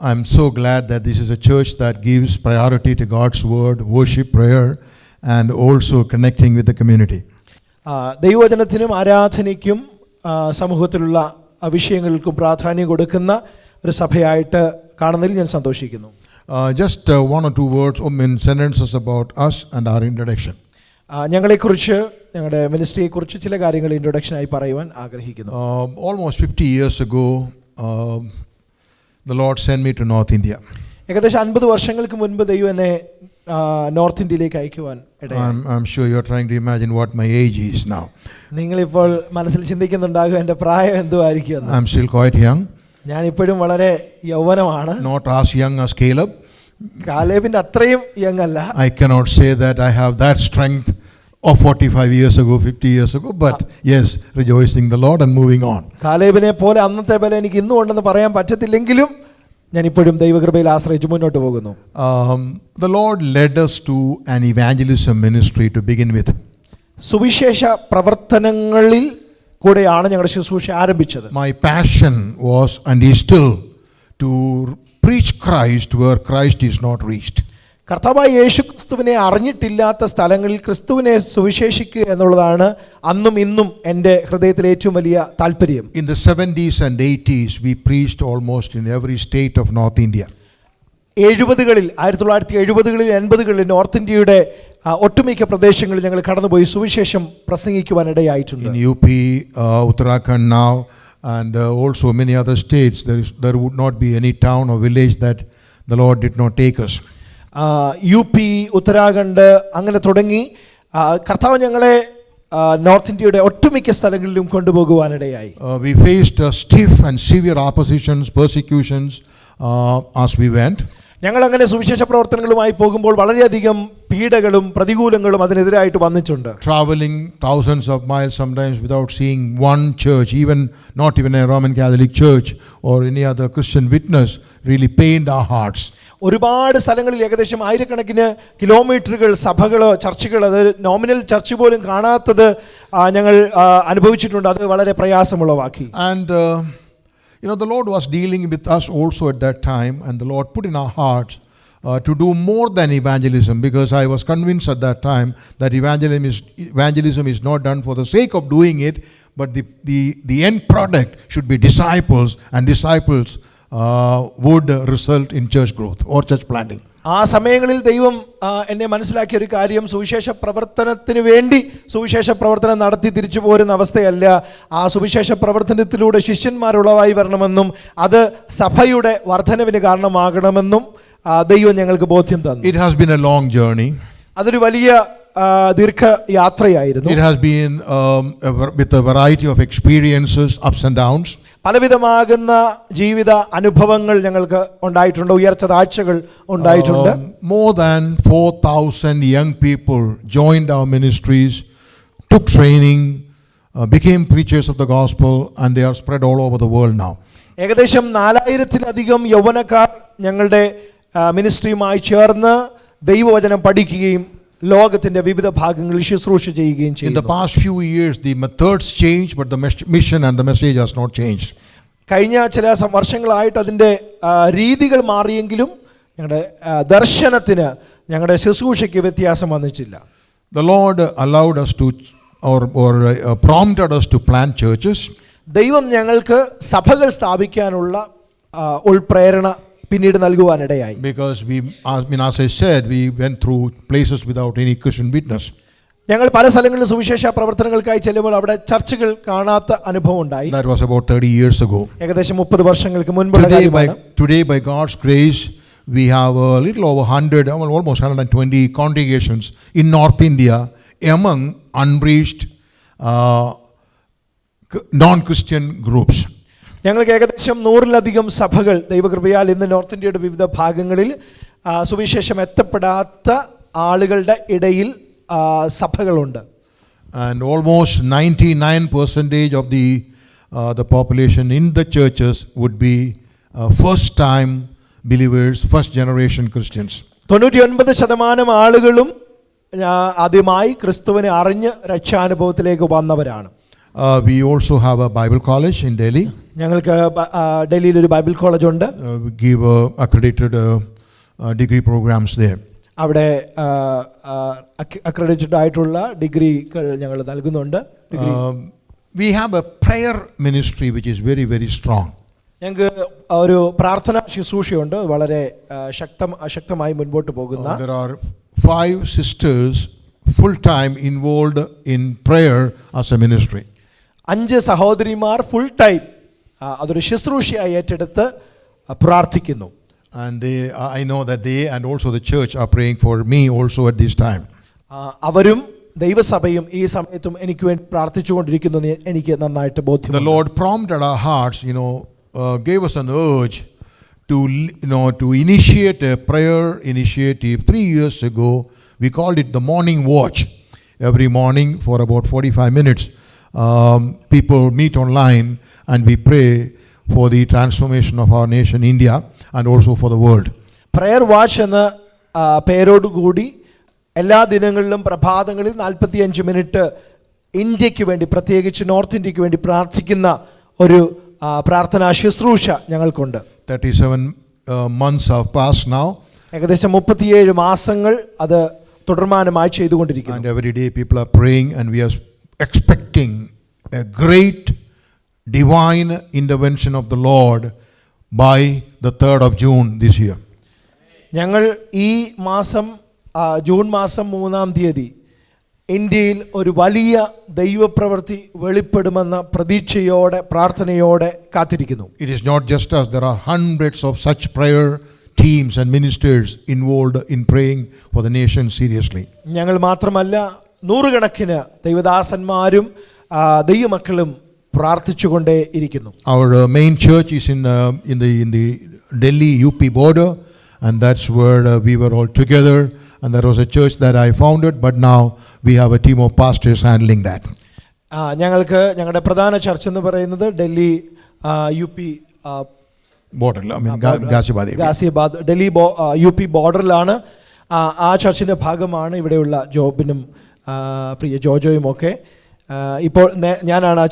I'm so glad that this is a church that gives priority to God's word, worship, prayer, and also connecting with the community. ദൈവവചനത്തിനും ആരാധനയ്ക്കും സമൂഹത്തിലുള്ള വിഷയങ്ങൾക്കും പ്രാധാന്യം കൊടുക്കുന്ന ഒരു സഭയായിട്ട് കാണുന്നതിൽ ഞാൻ സന്തോഷിക്കുന്നു. Just one or two words or sentences about us and our introduction. ഞങ്ങളെക്കുറിച്ച്, ഞങ്ങളുടെ മിനിസ്ട്രിയെക്കുറിച്ച് ചില കാര്യങ്ങൾ ഇൻട്രൊഡക്ഷനായി പറയുവാൻ ആഗ്രഹിക്കുന്നു. Almost 50 years ago, the Lord sent me to North India. ഏകദേശം 50 വർഷങ്ങൾക്ക് മുൻപ് ദൈവം എന്നെ നോർത്ത് ഇന്ത്യയിലേക്ക് അയക്കുവാൻ ഇടയായി. I'm sure you're trying to imagine what my age is now. നിങ്ങളിപ്പോൾ മനസ്സിൽ ചിന്തിക്കുന്നുണ്ടാകും എൻ്റെ പ്രായം എന്തുമായിരിക്കും. I'm still quite young. ഞാൻ ഇപ്പോഴും വളരെ യൗവനമാണ്. Not as young as Caleb. കാലേബിന്റെ അത്രയും യങ് അല്ല. I cannot say that I have that strength of 45 years ago, 50 years ago, but yes, rejoicing the Lord and moving on. കാലേബിനെ പോലെ അന്നത്തെ പോലെ എനിക്ക് ഇന്നും ഉണ്ടെന്ന് പറയാൻ പറ്റത്തില്ലെങ്കിലും ഞാൻ ഇപ്പോഴും ദൈവകൃപയിൽ ആശ്രയിച്ച് മുന്നോട്ട് പോകുന്നു. The Lord led us to an evangelism ministry to begin with. സുവിശേഷ പ്രവർത്തനങ്ങളിൽ കൂടെയാണ് ഞങ്ങളുടെ ശുശ്രൂഷ ആരംഭിച്ചത്. My passion was and is still to preach Christ where Christ is not reached. കർത്താവായ യേശു ക്രിസ്തുവിനെ അറിഞ്ഞിട്ടില്ലാത്ത സ്ഥലങ്ങളിൽ ക്രിസ്തുവിനെ സുവിശേഷിക്കുക എന്നുള്ളതാണ് അന്നും ഇന്നും എൻ്റെ ഹൃദയത്തിലെ ഏറ്റവും വലിയ താല്പര്യം. In the 70s and 80s we preached almost in every state of North India. 1970-കളിൽ 80-കളിൽ നോർത്ത് ഇന്ത്യയുടെ ഒട്ടുമിക്ക പ്രദേശങ്ങളിൽ ഞങ്ങൾ കടന്നുപോയി സുവിശേഷം പ്രസംഗിക്കുവാനിടയായിട്ടുണ്ട്. In UP, Uttarakhand now, and also many other states, there would not be any town or village that the Lord did not take us. UP, Uttarakhand അങ്ങനെ തുടങ്ങി കർത്താവ് ഞങ്ങളെ നോർത്ത് ഇന്ത്യയുടെ ഒട്ടുമിക്ക സ്ഥലങ്ങളിലും കൊണ്ടുപോകുവാനിടയായി. We faced stiff and severe oppositions, persecutions as we went. ഞങ്ങൾ അങ്ങനെ സുവിശേഷ പ്രവർത്തനങ്ങളുമായി പോകുമ്പോൾ വളരെയധികം പീഡകളും പ്രതികൂലങ്ങളും അതിനെതിരായിട്ട് വന്നിട്ടുണ്ട്. Traveling thousands of miles sometimes without seeing one church, not even a Roman Catholic church or any other Christian witness, really pained our hearts. ഒരുപാട് സ്ഥലങ്ങളിൽ ഏകദേശം ആയിരക്കണക്കിന് കിലോമീറ്ററുകൾ സഭകളോ ചർച്ചുകൾ, അത് നോമിനൽ ചർച്ച് പോലും കാണാത്തത് ഞങ്ങൾ അനുഭവിച്ചിട്ടുണ്ട്. അത് വളരെ പ്രയാസമുള്ളവാക്കി. And the Lord was dealing with us also at that time, and the Lord put in our hearts to do more than evangelism, because I was convinced at that time that evangelism is not done for the sake of doing it, but the end product should be disciples, and disciples would result in church growth or church planting. ആ സമയങ്ങളിൽ ദൈവം എന്നെ മനസ്സിലാക്കിയ ഒരു കാര്യം, സുവിശേഷ പ്രവർത്തനത്തിന് വേണ്ടി സുവിശേഷ പ്രവർത്തനം നടത്തി തിരിച്ചു പോരുന്ന അവസ്ഥയല്ല, ആ സുവിശേഷ പ്രവർത്തനത്തിലൂടെ ശിഷ്യന്മാരുള്ളവായി വരണമെന്നും അത് സഭയുടെ വർധനവിന് കാരണമാകണമെന്നും ദൈവം ഞങ്ങൾക്ക് ബോധ്യം തന്നു. It has been a long journey. അതൊരു വലിയ ദീർഘയാത്രയായിരുന്നു. It has been with a variety of experiences, ups and downs. പലവിധമാകുന്ന ജീവിത അനുഭവങ്ങൾ ഞങ്ങൾക്ക് ഉണ്ടായിട്ടുണ്ട്, ഉയർച്ച താഴ്ചകൾ ഉണ്ടായിട്ടുണ്ട്. More than 4,000 young people joined our ministries, took training, became preachers of the gospel, and they are spread all over the world now. ഏകദേശം 4000-ലധികം യൗവനക്കാർ ഞങ്ങളുടെ മിനിസ്ട്രിയുമായി ചേർന്ന് ദൈവവചനം പഠിക്കുകയും ലോകത്തിന്റെ വിവിധ ഭാഗങ്ങളിൽ ശുശ്രൂഷ ചെയ്യുകയും ചെയ്തു. In the past few years the methods changed, but the mission and the message has not changed. കഴിഞ്ഞ ചില വർഷങ്ങളായിട്ട് അതിന്റെ രീതികൾ മാറിയെങ്കിലും ഞങ്ങളുടെ ദർശനത്തിന്, ഞങ്ങളുടെ ശുശ്രൂഷയ്ക്ക് വ്യത്യാസം വന്നിട്ടില്ല. The Lord allowed us to or prompted us to plant churches. ദൈവം ഞങ്ങൾക്ക് സഭകൾ സ്ഥാപിക്കാനുള്ള ഉൾപ്രേരണ പിന്നീട് നൽകുവാനിടയായി. Because as I said, we went through places without any Christian witness. ഞങ്ങൾ പല സ്ഥലങ്ങളിലും സുവിശേഷ പ്രവർത്തനങ്ങൾക്കായി ചെല്ലുമ്പോൾ അവിടെ ചർച്ചുകൾ കാണാത്ത അനുഭവം ഉണ്ടായി. That was about 30 years ago. ഏകദേശം 30 വർഷങ്ങൾക്ക് മുൻപുള്ള കാര്യമാണ്. Today by God's grace we have a little over 100, almost 120 congregations in North India among unreached non-Christian groups. ഞങ്ങൾക്ക് ഏകദേശം 100-ലധികം സഭകൾ ദൈവകൃപയാൽ ഇന്ന് നോർത്ത് ഇന്ത്യയുടെ വിവിധ ഭാഗങ്ങളിൽ സുവിശേഷം എത്തപ്പെടാത്ത ആളുകളുടെ ഇടയിൽ സഭകളുണ്ട്. And almost 99% of the population in the churches would be first time believers, first generation Christians. 99% ആളുകളും ആദ്യമായി ക്രിസ്തുവിനെ അറിഞ്ഞ് രക്ഷാനുഭവത്തിലേക്ക് വന്നവരാണ്. We also have a Bible college in Delhi. ഞങ്ങൾക്ക് ഡൽഹിയിൽ ഒരു ബൈബിൾ കോളേജ് ഉണ്ട്. We give accredited degree programs there. അവിടെ അക്രഡിറ്റഡ് ആയിട്ടുള്ള ഡിഗ്രികൾ ഞങ്ങൾ നൽകുന്നുണ്ട്. We have a prayer ministry which is very, very strong. ഞങ്ങൾക്ക് ഒരു പ്രാർത്ഥനാ ശുശ്രൂഷയുണ്ട്, വളരെ ശക്തമായി മുൻപോട്ട് പോകുന്ന. There are 5 sisters full time involved in prayer as a ministry. 5 സഹോദരിമാർ ഫുൾ ടൈം അതൊരു ശുശ്രൂഷയായി ഏറ്റെടുത്ത് പ്രാർത്ഥിക്കുന്നു. And I know that they and also the church are praying for me also at this time. അവരും ദൈവസഭയും ഈ സമയത്തും എനിക്ക് വേണ്ടി പ്രാർത്ഥിച്ചുകൊണ്ടിരിക്കുന്നു എന്ന് എനിക്ക് നന്നായിട്ട് ബോധ്യമുണ്ട്. The Lord prompted our hearts, gave us an urge to initiate a prayer initiative 3 years ago. We called it the morning watch. Every morning for about 45 minutes, people meet online and we pray for the transformation of our nation, India, and also for the world. Prayer watch എന്ന പേരോടുകൂടി എല്ലാ ദിനങ്ങളിലും പ്രഭാതങ്ങളിൽ 45 minute ഇന്ത്യക്ക് വേണ്ടി, പ്രത്യേകിച്ച് north ഇന്ത്യക്ക് വേണ്ടി പ്രാർത്ഥിക്കുന്ന ഒരു പ്രാർത്ഥനാ ശുശ്രൂഷ ഞങ്ങൾക്കുണ്ട്. 37 months have passed now. ഏകദേശം 37 മാസങ്ങൾ അത് തുടർമാനമായി ചെയ്തുകൊണ്ടിരിക്കുന്നു. And every day people are praying and we are expecting a great divine intervention of the Lord by the 3rd of June this year. ഞങ്ങൾ ഈ മാസം ജൂൺ മാസം 3-ാം തീയതി ഇന്ത്യയിൽ ഒരു വലിയ ദൈവപ്രവൃത്തി വെളിപ്പെടുമെന്ന പ്രതീക്ഷയോടെ പ്രാർത്ഥനയോടെ കാത്തിരിക്കുന്നു. It is not just us, there are hundreds of such prayer teams and ministers involved in praying for the nation seriously. ഞങ്ങൾ മാത്രമല്ല, നൂറുകണക്കിന് ദൈവദാസന്മാരും ദൈവമക്കളും പ്രാർത്ഥിച്ചുകൊണ്ടേ ഇരിക്കുന്നു. Our main church is in the Delhi UP border, and that's where we were all together, and there was a church that I founded, but now we have a team of pastors handling that. ഞങ്ങൾക്ക് ഞങ്ങളുടെ പ്രധാന church എന്ന് പറയുന്നത് Delhi UP border, Ghaziabad Delhi UP ബോർഡറിലാണ്. ആ ചർച്ചിൻ്റെ ഭാഗമാണ് ഇവിടെയുള്ള ജോബിനും പ്രിയ ജോജോയും ഒക്കെ. ഇപ്പോൾ ഞാനാണ് ആ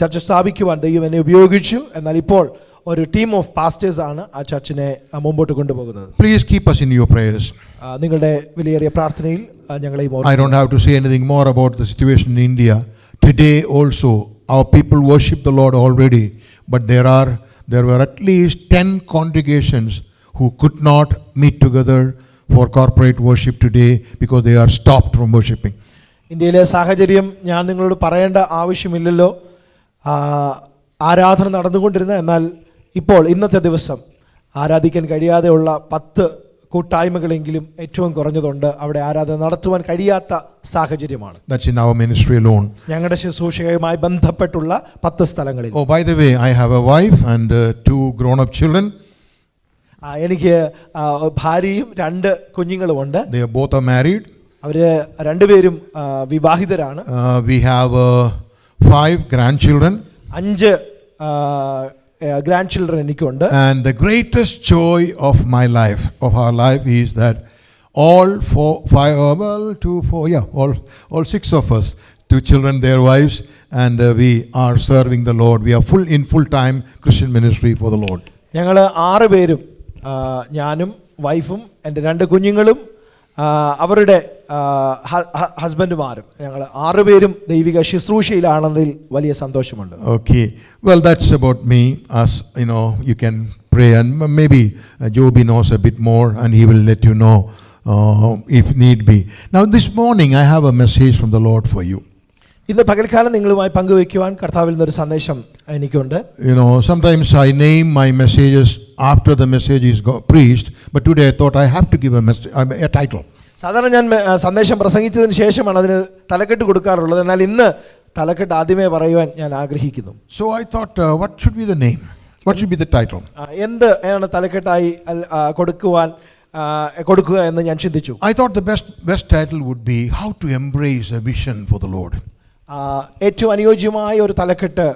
ചർച്ച് സ്ഥാപിക്കുവാൻ ദൈവം എന്നെ ഉപയോഗിച്ചു. എന്നാൽ ഇപ്പോൾ ഒരു ടീം ഓഫ് പാസ്റ്റേഴ്സ് ആണ് ആ ചർച്ചിനെ മുമ്പോട്ട് കൊണ്ടുപോകുന്നത്. Please keep us in your prayers. നിങ്ങളുടെ വിലയേറിയ പ്രാർത്ഥനയിൽ ഞങ്ങളെയും I don't have to say anything more about the situation in India. Today also our people worship the Lord already, but there were at least 10 congregations who could not meet together for corporate worship today because they are stopped from worshiping. ഇന്ത്യയിലെ സാഹചര്യം ഞാൻ നിങ്ങളോട് പറയേണ്ട ആവശ്യമില്ലല്ലോ. ആരാധന നടന്നുകൊണ്ടിരുന്ന, എന്നാൽ ഇപ്പോൾ ഇന്നത്തെ ദിവസം ആരാധിക്കാൻ കഴിയാതെയുള്ള 10 കൂട്ടായ്മകളെങ്കിലും ഏറ്റവും കുറഞ്ഞതുണ്ട്. അവിടെ ആരാധന നടത്തുവാൻ കഴിയാത്ത സാഹചര്യമാണ്. That's in our ministry alone. ഞങ്ങളുടെ ശുശ്രൂഷയുമായി ബന്ധപ്പെട്ടുള്ള 10 സ്ഥലങ്ങളിൽ. Oh, by the way, I have a wife and 2 grown-up children. എനിക്ക് ഭാര്യയും 2 കുഞ്ഞുങ്ങളുമുണ്ട്. They both are married. അവര് രണ്ടുപേരും വിവാഹിതരാണ്. We have 5 grandchildren. 5 grand children എനിക്കുണ്ട്. And the greatest joy of my life, of our life, is that all 6 of us, 2 children, their wives, and we are serving the Lord. We are full-time Christian ministry for the Lord. ഞങ്ങൾ 6 പേരും, ഞാനും വൈഫും എൻ്റെ 2 കുഞ്ഞുങ്ങളും അവരുടെ ഹസ്ബൻഡുമാരും, ഞങ്ങൾ 6 പേരും ദൈവിക ശുശ്രൂഷയിലാണെന്നതിൽ വലിയ സന്തോഷമുണ്ട്. Okay, well, that's about me. As you can pray, and maybe Joby knows a bit more and he will let you know if need be. Now this morning I have a message from the Lord for you. ഇന്ന് പകൽക്കാലം നിങ്ങളുമായി പങ്കുവയ്ക്കുവാൻ കർത്താവിൽ നിന്നൊരു സന്ദേശം എനിക്കുണ്ട്. Sometimes I name my messages after the message is preached, but today I thought I have to give a title. സാധാരണ ഞാൻ സന്ദേശം പ്രസംഗിച്ചതിന് ശേഷമാണ് അതിന് തലക്കെട്ട് കൊടുക്കാറുള്ളത്. എന്നാൽ ഇന്ന് തലക്കെട്ട് ആദ്യമേ പറയുവാൻ ഞാൻ ആഗ്രഹിക്കുന്നു. So I thought, what should be the name? What should be the title? എന്താണ് തലക്കെട്ടായി കൊടുക്കുക എന്ന് ഞാൻ ചിന്തിച്ചു. I thought the best title would be How to Embrace a Vision for the Lord. ഏറ്റവും അനുയോജ്യമായ ഒരു തലക്കെട്ട്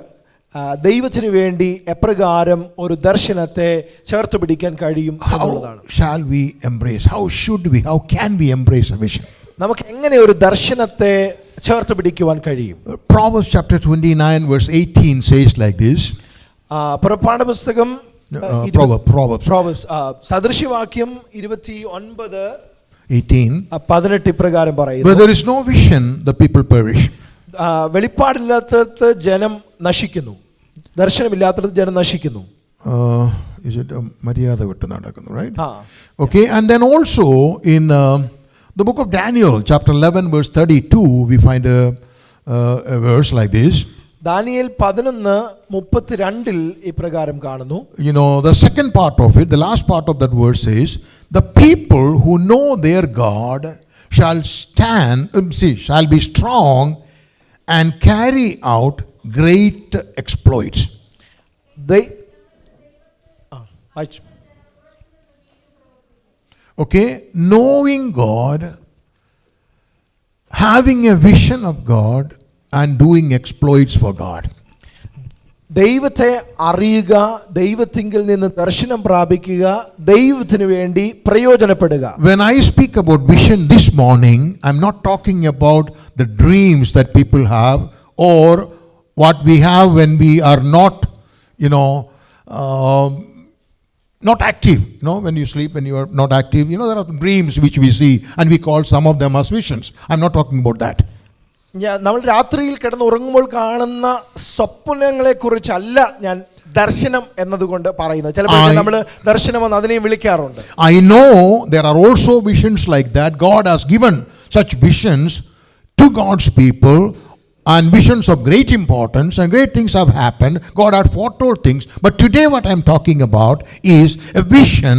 ദൈവത്തിന് വേണ്ടി എപ്രകാരം ഒരു ദർശനത്തെ ചേർത്ത് പിടിക്കാൻ കഴിയും എന്നുള്ളതാണ്. How shall we embrace? How should we? How can we embrace a vision? നമുക്ക് എങ്ങനെ ഒരു ദർശനത്തെ ചേർത്ത് പിടിക്കുവാൻ കഴിയും. Proverbs chapter 29 verse 18 says like this. പുറപ്പാട് പുസ്തകം Proverbs സദൃശ്യവാക്യം 29 18 ഇപ്രകാരം പറയുന്നു. Where there is no vision, the people perish. വെളിപ്പാടില്ലാത്തടത്ത് ജനം നശിക്കുന്നു, ദർശനമില്ലാത്തടത്ത് ജനം നശിക്കുന്നു. Is it Maryada vittu nadakkunnu, right? Okay, and then also in the book of Daniel chapter 11 verse 32 we find a verse like this. Daniel 11:32 ഇപ്രകാരം കാണുന്നു. You know, the second part of it, the last part of that verse says, the people who know their God shall shall be strong and carry out great exploits. Okay, knowing God, having a vision of God and doing exploits for God. ദൈവത്തെ അറിയുക, ദൈവത്തിങ്കിൽ നിന്ന് ദർശനം പ്രാപിക്കുക, ദൈവത്തിനു വേണ്ടി പ്രയോജനപ്പെടുക. When I speak about vision this morning, I'm not talking about the dreams that people have or what we have when we are not, not active. When you sleep, when you are not active, there are dreams which we see and we call some of them as visions. I'm not talking about that. നമ്മൾ രാത്രിയിൽ കിടന്ന് ഉറങ്ങുമ്പോൾ കാണുന്ന സ്വപ്നങ്ങളെ കുറിച്ചല്ല ഞാൻ ദർശനം എന്നതുകൊണ്ട് പറയുന്നത്. ചിലപ്പോൾ നമ്മൾ ദർശനം എന്ന് അതിനെയും വിളിക്കാറുണ്ട്. I know there are also visions like that. God has given such visions to God's people and visions of great importance, and great things have happened. God had foretold things. But today what I'm talking about is a vision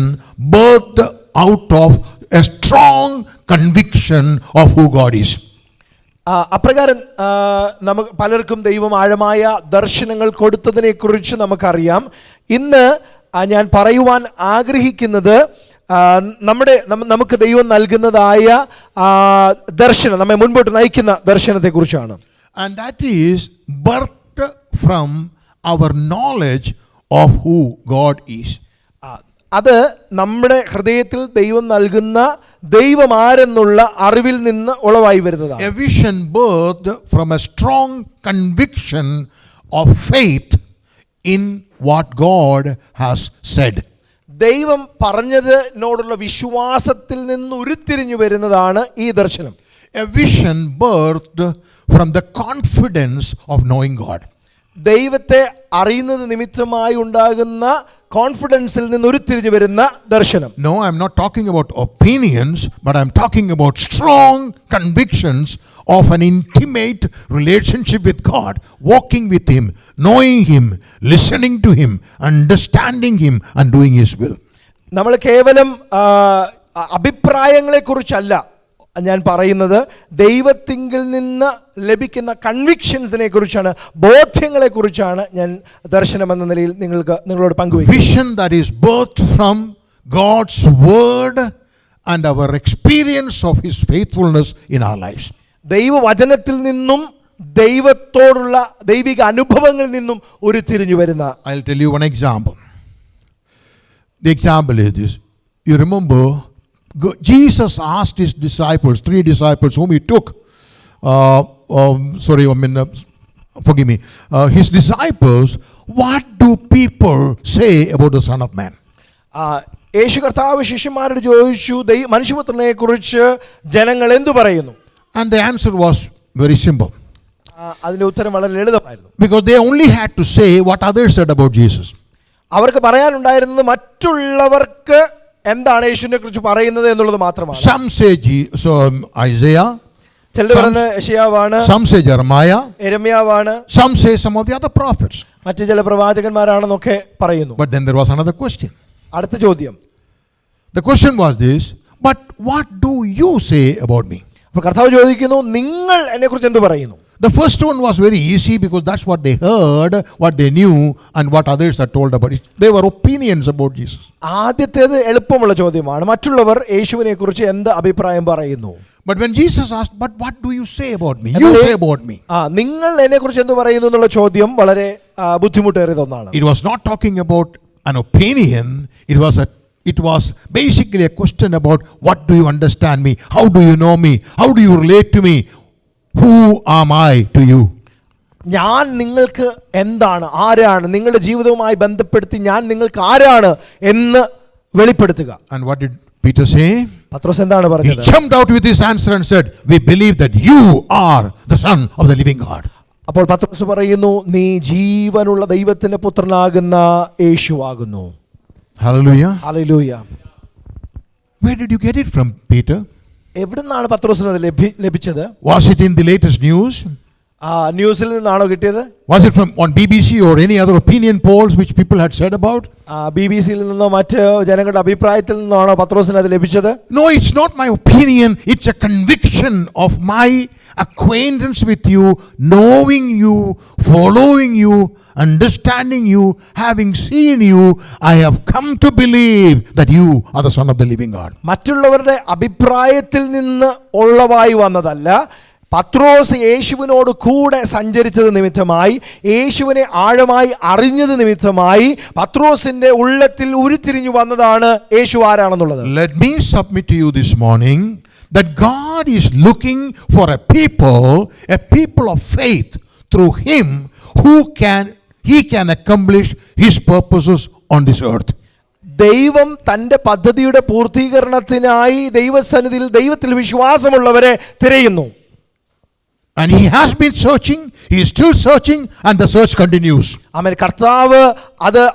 birthed out of a strong conviction of who God is. അപ്രകാരം നമുക്ക് പലർക്കും ദൈവം ആഴമായ ദർശനങ്ങൾ കൊടുത്തതിനെ കുറിച്ച് നമുക്കറിയാം. ഇന്ന് ഞാൻ പറയുവാൻ ആഗ്രഹിക്കുന്നത് നമുക്ക് ദൈവം നൽകുന്നതായ ദർശനം, നമ്മെ മുൻപോട്ട് നയിക്കുന്ന ദർശനത്തെ കുറിച്ചാണ്. And that is birthed from our knowledge of who God is. അത് നമ്മുടെ ഹൃദയത്തിൽ ദൈവം നൽകുന്ന ദൈവം ആരെന്നുള്ള അറിവിൽ നിന്ന് ഉളവായി വരുന്നതാണ്. A vision birthed from a strong conviction of faith in what God has said. ദൈവം പറഞ്ഞതിനോടുള്ള വിശ്വാസത്തിൽ നിന്ന് ഉരുത്തിരിഞ്ഞു വരുന്നതാണ് ഈ ദർശനം. A vision birthed from the confidence of knowing God. ദൈവത്തെ അറിയുന്നത് നിമിത്തമായി ഉണ്ടാകുന്ന കോൺഫിഡൻസിൽ നിന്ന് ഉരുത്തിരിഞ്ഞു വരുന്ന ദർശനം. No, I'm not talking about opinions, but I'm talking about strong convictions of an intimate relationship with God, walking with Him, knowing Him, listening to Him, understanding Him, and doing His will. നമ്മൾ കേവലം അഭിപ്രായങ്ങളെ കുറിച്ചല്ല ഞാൻ പറയുന്നത്, ദൈവത്തിങ്കിൽ നിന്ന് ലഭിക്കുന്ന കൺവിക്ഷൻസിനെ കുറിച്ചാണ്, ബോധ്യങ്ങളെ കുറിച്ചാണ് ഞാൻ ദർശനം എന്ന നിലയിൽ നിങ്ങളോട് പങ്കുവയ്ക്കുന്നത്. Vision that is birthed from God's word and our experience of His faithfulness in our lives. ദൈവവചനത്തിൽ നിന്നും ദൈവത്തോടുള്ള ദൈവിക അനുഭവങ്ങളിൽ നിന്നും ഉരുത്തിരിഞ്ഞു വരുന്ന. I'll tell you one example. The example is this. You remember Jesus asked His disciples, 3 disciples whom He took, forgive me, His disciples, what do people say about the Son of Man? യേശു കർത്താവ് ശിഷ്യന്മാരോട് ചോദിച്ചു, മനുഷ്യപുത്രനെ കുറിച്ച് ജനങ്ങൾ എന്തു പറയുന്നു? And the answer was very simple. അതിന്റെ ഉത്തരം വളരെ ലളിതമായിരുന്നു. Because they only had to say what others said about Jesus. അവർക്ക് പറയാനുണ്ടായിരുന്നത് മറ്റുള്ളവർക്ക് എന്താണ് യേശുവിനെ കുറിച്ച് പറയുന്നത് എന്നുള്ളത് മാത്രമാണ്. Some say Isaiah, ചിലർ പറയുന്നത് യെശയ്യാവാണ്, some say Jeremiah, യെരമ്യാവാണ്, some say some of the other prophets. മറ്റു ചില പ്രവാചകന്മാരാണെന്നൊക്കെ പറയുന്നു. But then there was another question. അടുത്ത ചോദ്യം. The question was this, but what do you say about me? അപ്പോൾ കർത്താവ് ചോദിക്കുന്നു, നിങ്ങൾ എന്നെ കുറിച്ച് എന്ത് പറയുന്നു? The first one was very easy because that's what they heard, what they knew, and what others had told about it. They were opinions about Jesus. ആദ്യത്തേത് എളുപ്പമുള്ള ചോദ്യമാണ്, മറ്റുള്ളവർ യേശുവിനെ കുറിച്ച് എന്ത് അഭിപ്രായം പറയുന്നു. But when Jesus asked, but what do you say about me? You say about me. നിങ്ങൾ എന്നെ കുറിച്ച് എന്ത് പറയുന്നു എന്നുള്ള ചോദ്യം വളരെ ബുദ്ധിമുട്ടേറിയ ഒന്നാണ്. It was not talking about an opinion. It was basically a question about what do you understand me? How do you know me? How do you relate to me? Who am I to you? ഞാൻ നിങ്ങൾക്ക് എന്താണ്, ആരാണ്, നിങ്ങളുടെ ജീവിതവുമായി ബന്ധപ്പെടുത്തി ഞാൻ നിങ്ങൾക്ക് ആരാണ് എന്ന് വെളിപ്പെടുത്തുക. And what did Peter say? പത്രോസ് എന്താണ് He പറഞ്ഞത്? jumped out with his answer and said, "We believe that you are the Son of the living God." അപ്പോൾ പത്രോസ് പറയുന്നു, നീ ജീവനുള്ള ദൈവത്തിന്റെ പുത്രനാകുന്ന യേശുവാകുന്നു. Hallelujah. Hallelujah. Where did you get it from, Peter? എവിടുന്നാണ് പത്രോസിന് അത് ലഭിച്ചത്? Was it in the latest news? ന്യൂസിൽ നിന്നാണോ കിട്ടിയത്? Was it from on BBC or any other opinion polls which people had said about? BBC-യിൽ നിന്നോ മറ്റ് ജനങ്ങളുടെ അഭിപ്രായത്തിൽ നിന്നാണോ പത്രോസിന് അത് ലഭിച്ചത്? No, it's not my opinion. It's a conviction of my acquaintance with you, knowing you, following you, understanding you, having seen you. I have come to believe that you are the Son of the living God. മറ്റുള്ളവരുടെ അഭിപ്രായത്തിൽ നിന്ന് ഉള്ളവായി വന്നതല്ല, പത്രോസ് യേശുവിനോട് കൂടെ സഞ്ചരിച്ചത് നിമിത്തമായി, യേശുവിനെ ആഴമായി അറിഞ്ഞത് നിമിത്തമായി പത്രോസിന്റെ ഉള്ളത്തിൽ ഉരുത്തിരിഞ്ഞു വന്നതാണ് യേശു ആരാണെന്നുള്ളത്. Let me submit to you this morning that God is looking for a people of faith through him he can accomplish his purposes on this earth. ദൈവം തന്റെ പദ്ധതിയുടെ പൂർത്തീകരണത്തിനായി ദൈവസന്നിധിയിൽ ദൈവത്തിൽ വിശ്വാസമുള്ളവരെ തിരയുന്നു. And he has been searching, he is still searching, and the search continues. ആമേൻ. കർത്താവ്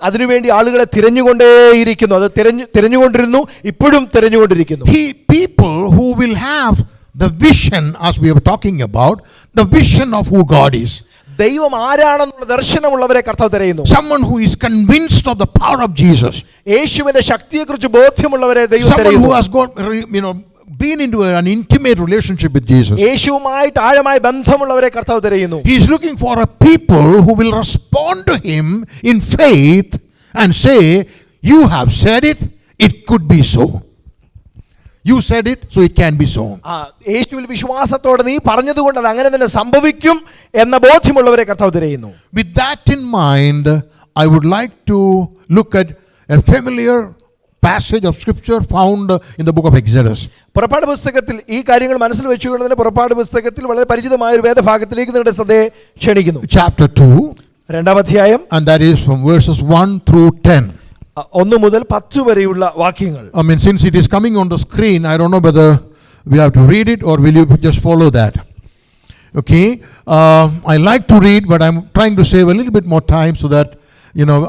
അതിനുവേണ്ടി ആളുകളെ തിരഞ്ഞുകൊണ്ടേയിരിക്കുന്നു. അത് തിരഞ്ഞുകൊണ്ടിരുന്നു, ഇപ്പോഴും തിരഞ്ഞുകൊണ്ടിരിക്കുന്നു. People who will have the vision, as we were talking about, the vision of who God is. ദൈവം ആരാണെന്നുള്ള ദർശനമുള്ളവരെ കർത്താവ് തിരയുന്നു. Someone who is convinced of the power of Jesus. യേശുവിന്റെ ശക്തിയെക്കുറിച്ച് ബോധ്യമുള്ളവരെ ദൈവം Someone തിരയുന്നു. who has got, been into an intimate relationship with Jesus. യേശുവുമായിട്ട് ആഴമായ ബന്ധമുള്ളവരെ കർത്താവ് തിരയുന്നു. He is looking for a people who will respond to him in faith and say, "You have said it, it could be so. You said it, so it can be so." യേശുവിൽ വിശ്വാസത്തോടെ നീ പറഞ്ഞതുകൊണ്ട് അത് അങ്ങനെ തന്നെ സംഭവിക്കും എന്ന ബോധ്യമുള്ളവരെ കർത്താവ് തിരയുന്നു. With that in mind, I would like to look at a familiar passage of scripture found in the book of Exodus. പുറപ്പാട് പുസ്തകത്തിൽ ഈ കാര്യങ്ങൾ മനസ്സിൽ വെച്ചുകൊണ്ട് തന്നെ പുറപ്പാട് പുസ്തകത്തിൽ വളരെ പരിചിതമായ ഒരു വേദഭാഗത്തിലേക്ക് നിങ്ങളുടെ ശ്രദ്ധയെ ക്ഷണിക്കുന്നു. Chapter 2, രണ്ടാം അധ്യായം, and that is from verses 1 through 10. 1 മുതൽ 10 വരെയുള്ള വാക്യങ്ങൾ. I mean, since it is coming on the screen, I don't know whether we have to read it or will you just follow that. Okay, I like to read, but I'm trying to save a little bit more time so that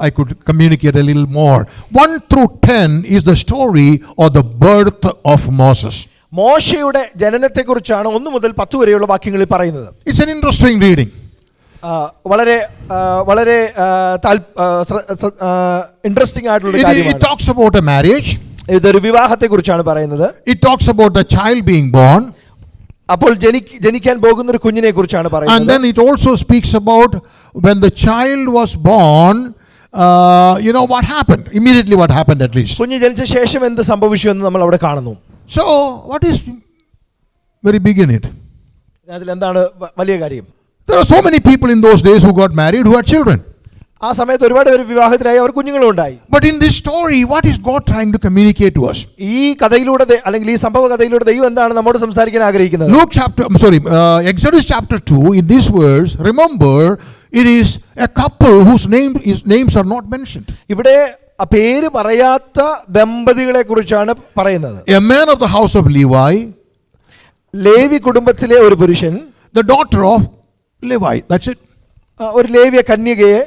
I could communicate a little more. 1 through 10 is the story of the birth of Moses. മോശയുടെ ജനനത്തെക്കുറിച്ചാണ് 1 മുതൽ 10 വരെയുള്ള വാക്യങ്ങളിൽ പറയുന്നത്. It's an interesting reading. വളരെ വളരെ interesting ആയിട്ടുള്ള കാര്യമാണ്. It talks about a marriage. ഇതൊരു വിവാഹത്തെക്കുറിച്ചാണ് പറയുന്നത്. It talks about the child being born. അപ്പോൾ ജനിക്കാൻ പോകുന്ന ഒരു കുഞ്ഞിനെ കുറിച്ചാണ് പറയുന്നത്. And then it also speaks about when the child was born, what happened, immediately what happened at least. കുഞ്ഞ് ജനിച്ച ശേഷം എന്ത് സംഭവിച്ചു എന്ന് നമ്മൾ അവിടെ കാണുന്നു. So what is very big in it? അതിൽ എന്താണ് വലിയ കാര്യം? There are so many people in those days who got married who had children. ആ സമയത്ത് ഒരുപാട് പേര് വിവാഹിതരായി, അവർ കുഞ്ഞുങ്ങളും ഉണ്ടായി. But in this story, what is God trying to communicate to us? ഈ കഥയിലൂടെ അല്ലെങ്കിൽ ഈ സംഭവ കഥയിലൂടെ ദൈവം എന്താണ് നമ്മോട് സംസാരിക്കാൻ ആഗ്രഹിക്കുന്നത്? Exodus chapter 2, in this verse, remember, it is a couple whose names are not mentioned. ഇവിടെ പേര് പറയാത്ത ദമ്പതികളെ കുറിച്ചാണ് പറയുന്നത്. A man of the house of Levi, Levi കുടുംബത്തിലെ ഒരു പുരുഷൻ, the daughter of Levi, that's it. ഒരു ലേവ്യ കന്യകയെ,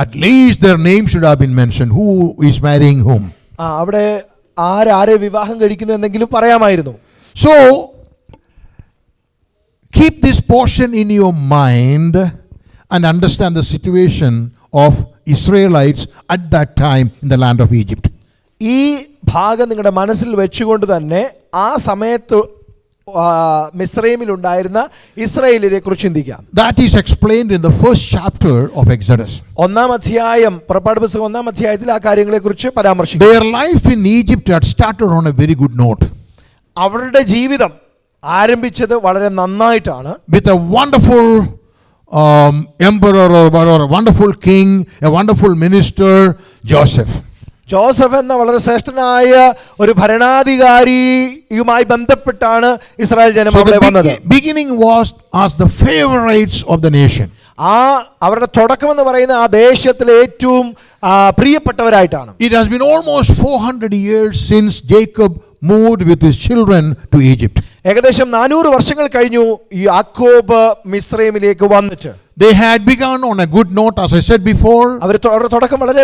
at least their name should have been mentioned. Who is marrying whom? അവിടെ ആരെ വിവാഹം കഴിക്കുന്നു എന്നെങ്കിലും പറയാമായിരുന്നു. So keep this portion in your mind and understand the situation of Israelites at that time in the land of Egypt. ഈ ഭാഗം നിങ്ങളുടെ മനസ്സിൽ വെച്ചുകൊണ്ട് തന്നെ ആ സമയത്ത് മിസ്രൈമിൽ ഉണ്ടായിരുന്ന ഇസ്രായേലിനെ കുറിച്ച് ചിന്തിക്കാം. That is explained in the first chapter of Exodus. ഒന്നാം അധ്യായം, പുറപ്പാട് പുസ്തകം 1-ാം അധ്യായത്തിൽ ആ കാര്യങ്ങളെ കുറിച്ച് പരാമർശിക്കുന്നു. Their life in Egypt had started on a very good note. അവരുടെ ജീവിതം ആരംഭിച്ചത് വളരെ നന്നായിട്ടാണ്. With a wonderful emperor or a wonderful king, a wonderful minister, Joseph. Joseph എന്ന വളരെ ശ്രേഷ്ഠനായ ഒരു ഭരണാധികാരിയുമായി ബന്ധപ്പെട്ടാണ് ഇസ്രായേൽ ജനം അവിടെ വന്നത്. Beginning was as the favorites of the nation. അവരുടെ തുടക്കം എന്ന് പറയുന്ന ആ ദേശത്തിലെ ഏറ്റവും പ്രിയപ്പെട്ടവരായിട്ടാണ്. It has been almost 400 years since Jacob moved with his children to Egypt. ഏകദേശം 400 വർഷങ്ങൾ കഴിഞ്ഞു യാക്കോബ് മിസ്രൈമിലേക്ക് വന്നിട്ട്. They had begun on a good note, as I said before. അവരുടെ തുടക്കം വളരെ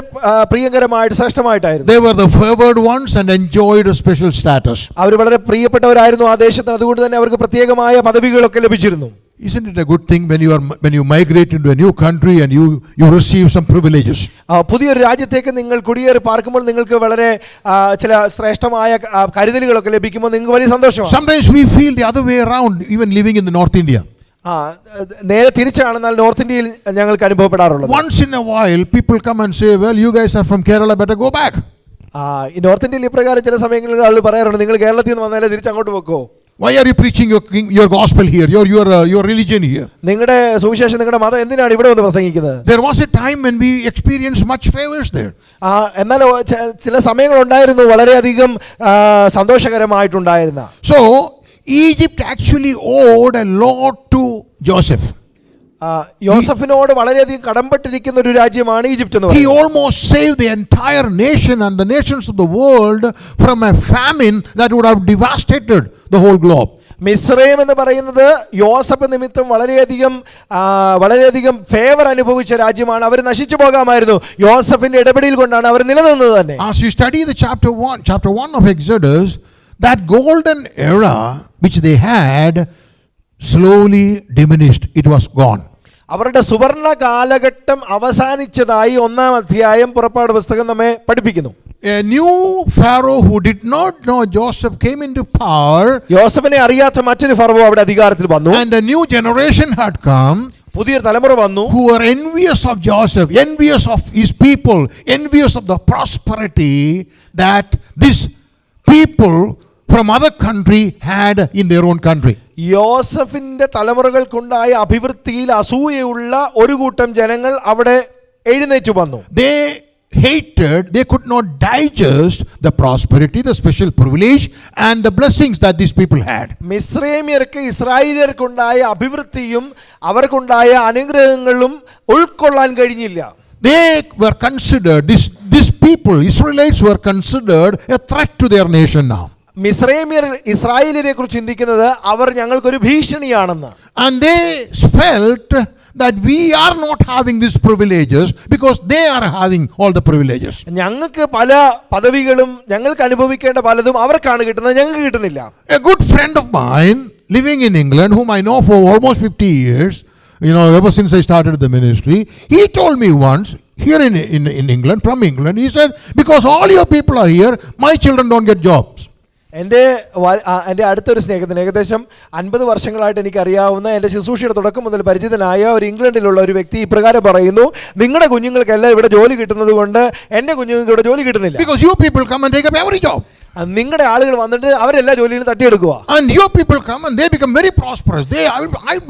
പ്രിയങ്കരമായിട്ട് ശ്രേഷ്ഠമായിട്ടായിരുന്നു. They were the favored ones and enjoyed a special status. അവർ വളരെ പ്രിയപ്പെട്ടവരായിരുന്നു ആ ദേശത്തിന്, അതുകൊണ്ട് തന്നെ അവർക്ക് പ്രത്യേകമായ പദവികളൊക്കെ ലഭിച്ചിരുന്നു. Isn't it a good thing when you migrate into a new country and you receive some privileges? പുതിയൊരു രാജ്യത്തേക്ക് നിങ്ങൾ കുടിയേറി പാർക്കുമ്പോൾ നിങ്ങൾക്ക് വളരെ ചില ശ്രേഷ്ഠമായ കരുതലുകളൊക്കെ ലഭിക്കുമ്പോൾ നിങ്ങൾക്ക് വലിയ സന്തോഷമാണ്. Sometimes we feel the other way around, even living in the North India. നേരെ തിരിച്ചാണെന്നാൽ നോർത്ത് ഇന്ത്യയിൽ ഞങ്ങൾക്ക് അനുഭവപ്പെടാറുള്ളത്. Once in a while people come and say, well, you guys are from Kerala, better go back. ഈ north ഇന്ത്യയിൽ ഇപ്രകാരം ചില സമയങ്ങളിൽ ആളുകൾ പറയാറുണ്ട്, നിങ്ങൾ കേരളത്തിൽ നിന്ന് വന്നാലേ തിരിച്ച് അങ്ങോട്ട് വെക്കോ. Why are you preaching your gospel here, your religion here? നിങ്ങളുടെ സുവിശേഷം, നിങ്ങളുടെ മതം എന്തിനാണ് ഇവിടെ വന്ന് പ്രസംഗിക്കുന്നത്? There was a time when we experienced much favors there. എന്നാൽ ചില സമയങ്ങൾ ഉണ്ടായിരുന്നു വളരെയധികം സന്തോഷകരമായിട്ടുണ്ടായിരുന്ന. So Egypt actually owed a lot to Joseph. യോസഫിനോട് വളരെയധികം കടംപെട്ടിരിക്കുന്ന ഒരു രാജ്യമാണ് ഈജിപ്റ്റ് എന്ന് He പറയുന്നത്. almost saved the entire nation and the nations of the world from a famine that would have devastated the whole globe. Mizraim എന്ന് പറയുന്നത് യോസഫ് നിമിത്തം വളരെയധികം favour അനുഭവിച്ച രാജ്യമാണ്. അവർ നശിച്ചു പോകാമായിരുന്നു. യോസഫിന്റെ ഇടപെടൽ കൊണ്ടാണ് അവർ നിലനിന്നത് തന്നെ. As you study the chapter 1 of Exodus, that golden era which they had slowly diminished. It was gone. അവരുടെ സുവർണ കാലഘട്ടം അവസാനിച്ചതായി 1-ാം അധ്യായം പുറപ്പാട് പുസ്തകം നമ്മെ പഠിപ്പിക്കുന്നു. A new pharaoh who did not know Joseph came into power. യോസഫിനെ അറിയാത്ത മറ്റൊരു ഫറവോ അവിടെ അധികാരത്തിൽ വന്നു. And a new generation had come. പുതിയൊരു തലമുറ വന്നു. Who were envious of Joseph, envious of his people, envious of the prosperity that this people from other country had in their own country. യോസഫിന്റെ തലമുറകൾക്കുണ്ടായ അഭിവൃദ്ധിയിൽ അസൂയയുള്ള ഒരു കൂട്ടം ജനങ്ങൾ അവിടെ എഴുന്നേറ്റ് വന്നു. They could not digest the prosperity, the special privilege and the blessings that these people had. മിസ്രൈമ്യർക്ക് ഇസ്രായേലിയർക്കുണ്ടായ അഭിവൃദ്ധിയും അവർക്കുണ്ടായ അനുഗ്രഹങ്ങളും ഉൾക്കൊള്ളാൻ കഴിഞ്ഞില്ല. They were considered, these people, Israelites, were considered a threat to their nation now. മിസ്രൈമ്യർ ഇസ്രായേലിനെ കുറിച്ച് ചിന്തിക്കുന്നത് അവർ ഞങ്ങൾക്കൊരു ഭീഷണിയാണെന്ന്. And they felt that we are not having these privileges because they are having all the privileges. ഞങ്ങൾക്ക് പല പദവികളും ഞങ്ങൾക്ക് അനുഭവിക്കേണ്ട പലതും അവർക്കാണ് കിട്ടുന്നത്, ഞങ്ങൾക്ക് കിട്ടുന്നില്ല. A good friend of mine living in England, whom I know for almost 50 years, ever since I started the ministry, he told me once, here in England, from England, he said, because all your people are here, my children don't get jobs. എൻ്റെ അടുത്തൊരു സ്നേഹത്തിന് ഏകദേശം 50 വർഷങ്ങളായിട്ട് എനിക്കറിയാവുന്ന എൻ്റെ ശുശ്രൂഷയുടെ തുടക്കം മുതൽ പരിചിതനായ ഒരു ഇംഗ്ലണ്ടിലുള്ള ഒരു വ്യക്തി ഇപ്രകാരം പറയുന്നു, നിങ്ങളുടെ കുഞ്ഞുങ്ങൾക്കെല്ലാം ഇവിടെ ജോലി കിട്ടുന്നത് കൊണ്ട് എൻ്റെ കുഞ്ഞുങ്ങൾക്ക് ഇവിടെ ജോലി കിട്ടുന്നില്ല. Because you people come and take up every job. നിങ്ങളുടെ ആളുകൾ വന്നിട്ട് അവരെല്ലാ ജോലിയിലും തട്ടിയെടുക്കുക. And your people come and they become very prosperous.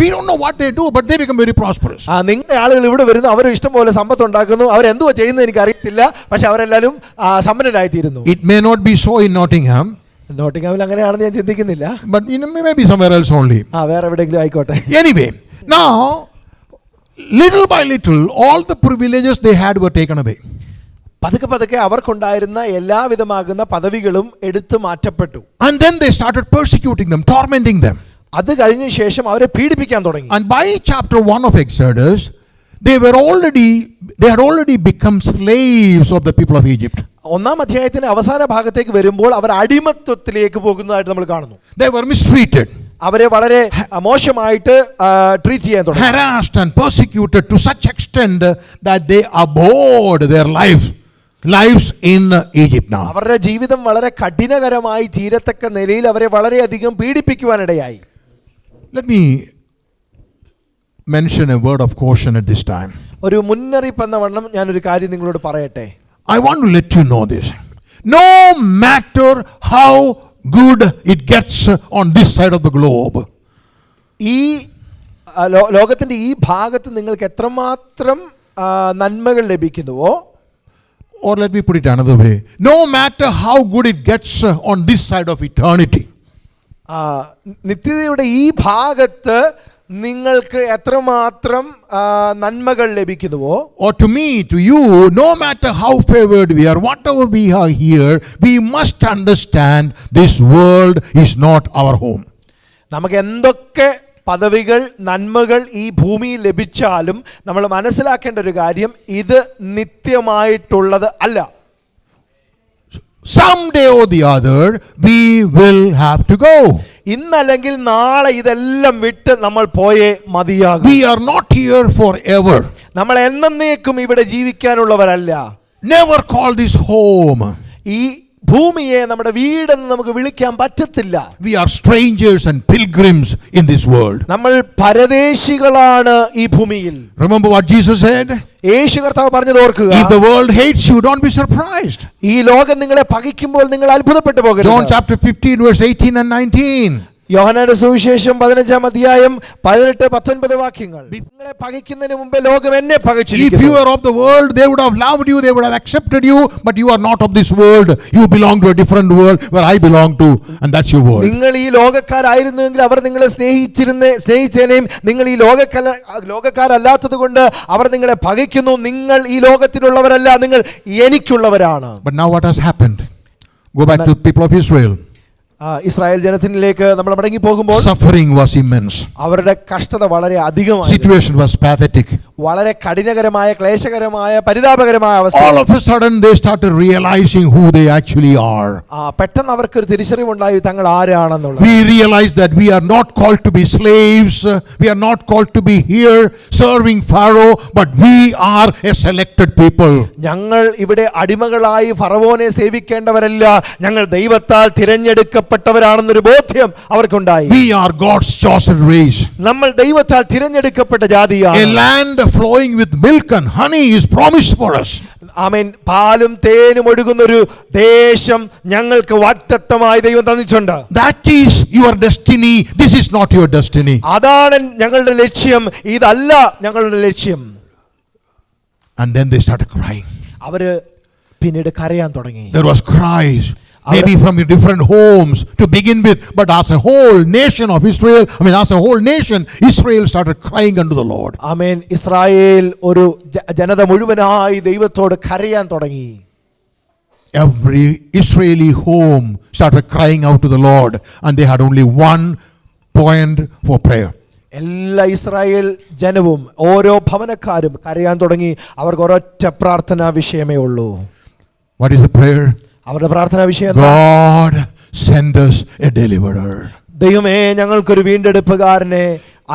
We don't know what they do, but they become very prosperous. നിങ്ങളുടെ ആളുകൾ ഇവിടെ വരുന്നു, അവർ ഇഷ്ടം പോലെ സമ്പത്ത് ഉണ്ടാക്കുന്നു, അവരെന്തുവാ ചെയ്യുന്നത് എനിക്ക് അറിയത്തില്ല, പക്ഷെ അവരെല്ലാവരും സമ്പന്നരായിത്തീരുന്നു. It may not be so in Nottingham. നോട്ടിംഗ്ഹാമിൽ അങ്ങനെയാണെന്ന് ഞാൻ ചിന്തിക്കുന്നില്ല. But maybe somewhere else only. വേറെ എവിടെയെങ്കിലും ആയിക്കോട്ടെ. Anyway, now little by little all the privileges they had were taken away. പതുക്കെ അവർക്കുണ്ടായിരുന്ന എല്ലാവിധമാകുന്ന പദവികളും എടുത്തു മാറ്റപ്പെട്ടു. And then they started persecuting them, tormenting them. അത് കഴിഞ്ഞ ശേഷം അവരെ പീഡിപ്പിക്കാൻ തുടങ്ങി. And by chapter 1 of Exodus, they had already become slaves of the people of Egypt. 1-ാം അധ്യായത്തിന്റെ അവസാന ഭാഗത്തേക്ക് വരുമ്പോൾ അവർ അടിമത്വത്തിലേക്ക് പോകുന്നതായിട്ട് നമ്മൾ കാണുന്നു. They were mistreated. അവരെ വളരെ മോശമായിട്ട് ട്രീറ്റ് ചെയ്യാൻ തുടങ്ങി. Harassed and persecuted to such extent that they abhorred their lives in Egypt now. അവരുടെ ജീവിതം വളരെ കഠിനകരമായി തീരത്തക്ക നിലയിൽ അവരെ വളരെയധികം പീഡിപ്പിക്കുവാനിടയായി. Let me mention a word of caution at this time. ഒരു മുന്നറിയിപ്പ് എന്ന വണ്ണം ഞാനൊരു കാര്യം നിങ്ങളോട് പറയട്ടെ. I want to let you know this. No matter how good it gets on this side of the globe, ഈ ലോകത്തിന്റെ ഈ ഭാഗത്ത് നിങ്ങൾക്ക് എത്രമാത്രം നന്മകൾ ലഭിക്കുന്നുവോ, Or let me put it another way. No matter how good it gets on this side of eternity, നിത്യതയുടെ ഈ ഭാഗത്ത് നിങ്ങൾക്ക് എത്രമാത്രം നന്മകൾ ലഭിക്കുന്നുവോ, or to me, to you, no matter how favored we are, whatever we are here, we must understand this world is not our home. നമുക്ക് എന്തൊക്കെ പദവികൾ നന്മകൾ ഈ ഭൂമിയിൽ ലഭിച്ചാലും നമ്മൾ മനസ്സിലാക്കേണ്ട ഒരു കാര്യം, ഇത് നിത്യമായിട്ടുള്ളത് അല്ല. Someday or the other, we will have to go. ഇന്നല്ലെങ്കിൽ നാളെ ഇതെല്ലാം വിട്ട് നമ്മൾ പോയേ മതിയാകും. We are not here forever. നമ്മൾ എന്നേക്കും ഇവിടെ ജീവിക്കാനുള്ളവരല്ല. Never call this home. ഈ ഭൂമിയെ നമ്മുടെ വീടെന്ന് നമുക്ക് വിളിക്കാൻ പറ്റത്തില്ല. We are strangers and pilgrims in this world. നമ്മൾ പരദേശികളാണ് ഈ ഭൂമിയിൽ. Remember what Jesus said? യേശു കർത്താവ് പറഞ്ഞത് ഓർക്കുക. If the world hates you, don't be surprised. ഈ ലോകം നിങ്ങളെ പകയ്ക്കുമ്പോൾ നിങ്ങൾ അത്ഭുതപ്പെട്ടു പോകരുത്. John chapter 15 verse 18 and 19. യോഹന്നാന്റെ സുവിശേഷം 15-ാം അധ്യായം 18-19 വാക്യങ്ങൾ. നിങ്ങളെ പകയ്ക്കുന്നതിന് മുമ്പേ ലോകം എന്നെ പകച്ചിരിക്കുന്നു. If you are of the world, they would have loved you, they would have accepted you, but you are not of this world. You belong to a different world where I belong to, and that's your world. നിങ്ങൾ ഈ ലോകക്കാരായിരുന്നുവെങ്കിൽ അവർ നിങ്ങളെ സ്നേഹിച്ചേനെയും നിങ്ങൾ ഈ ലോകക്കാരല്ലാത്തത് കൊണ്ട് അവർ നിങ്ങളെ പകയ്ക്കുന്നു. നിങ്ങൾ ഈ ലോകത്തിലുള്ളവരല്ല, നിങ്ങൾ എനിക്കുള്ളവരാണ്. But now what has happened? Go back to the people of Israel. Israel ജനത്തിലേക്ക് നമ്മൾ മടങ്ങി പോകുമ്പോൾ Suffering was immense. അവരുടെ കഷ്ടത വളരെ അധികമായി. Situation was pathetic. വളരെ കഠിനകരമായ, ക്ലേശകരമായ, പരിതാപകരമായ അവസ്ഥ. All of a sudden they started realizing who they actually are. പെട്ടെന്ന് അവർക്ക് ഒരു തിരിച്ചറിവുണ്ടായി തങ്ങൾ ആരാണെന്നുള്ളത്. We realized that we are not called to be slaves. We are not called to be here serving Pharaoh, but we are a selected people. ഞങ്ങൾ ഇവിടെ അടിമകളായി ഫറവോനെ സേവിക്കേണ്ടവരല്ല, ഞങ്ങൾ ദൈവത്താൽ തിരഞ്ഞെടുക്കപ്പെട്ടവരാണെന്നൊരു ബോധ്യം അവർക്കുണ്ടായി. We are God's chosen race. നമ്മൾ ദൈവത്താൽ തിരഞ്ഞെടുക്കപ്പെട്ട ജാതിയാണ്. A land flowing with milk and honey is promised for us. ആമേൻ. പാലും തേനും ഒഴുകുന്ന ഒരു ദേശം ഞങ്ങൾക്ക് വാഗ്ദത്തമായി ദൈവം തന്നിട്ടുണ്ട്. That is your destiny. This is not your destiny. അതാണ് ഞങ്ങളുടെ ലക്ഷ്യം, ഇതല്ല ഞങ്ങളുടെ ലക്ഷ്യം. And then they started crying. അവര് പിന്നീട് കരയാൻ തുടങ്ങി. There was cries. Maybe from different homes to begin with, but as a whole nation of Israel, as a whole nation, Israel started crying unto the Lord. Amen. Israel ഒരു ജനത മുഴുവനായി ദൈവത്തോട് കരയാൻ തുടങ്ങി. Every Israeli home started crying out to the Lord, and they had only one point for prayer. എല്ലാ Israel ജനവും ഓരോ ഭവനക്കാരും കരയാൻ തുടങ്ങി. അവർക്ക് ഒരൊറ്റ പ്രാർത്ഥനാ വിഷയമേ ഉള്ളൂ. What is the prayer? അവരുടെ പ്രാർത്ഥനാ വിഷയം, God send us a deliverer. ദൈവമേ ഞങ്ങൾക്കൊരു വീണ്ടെടുപ്പുകാരനെ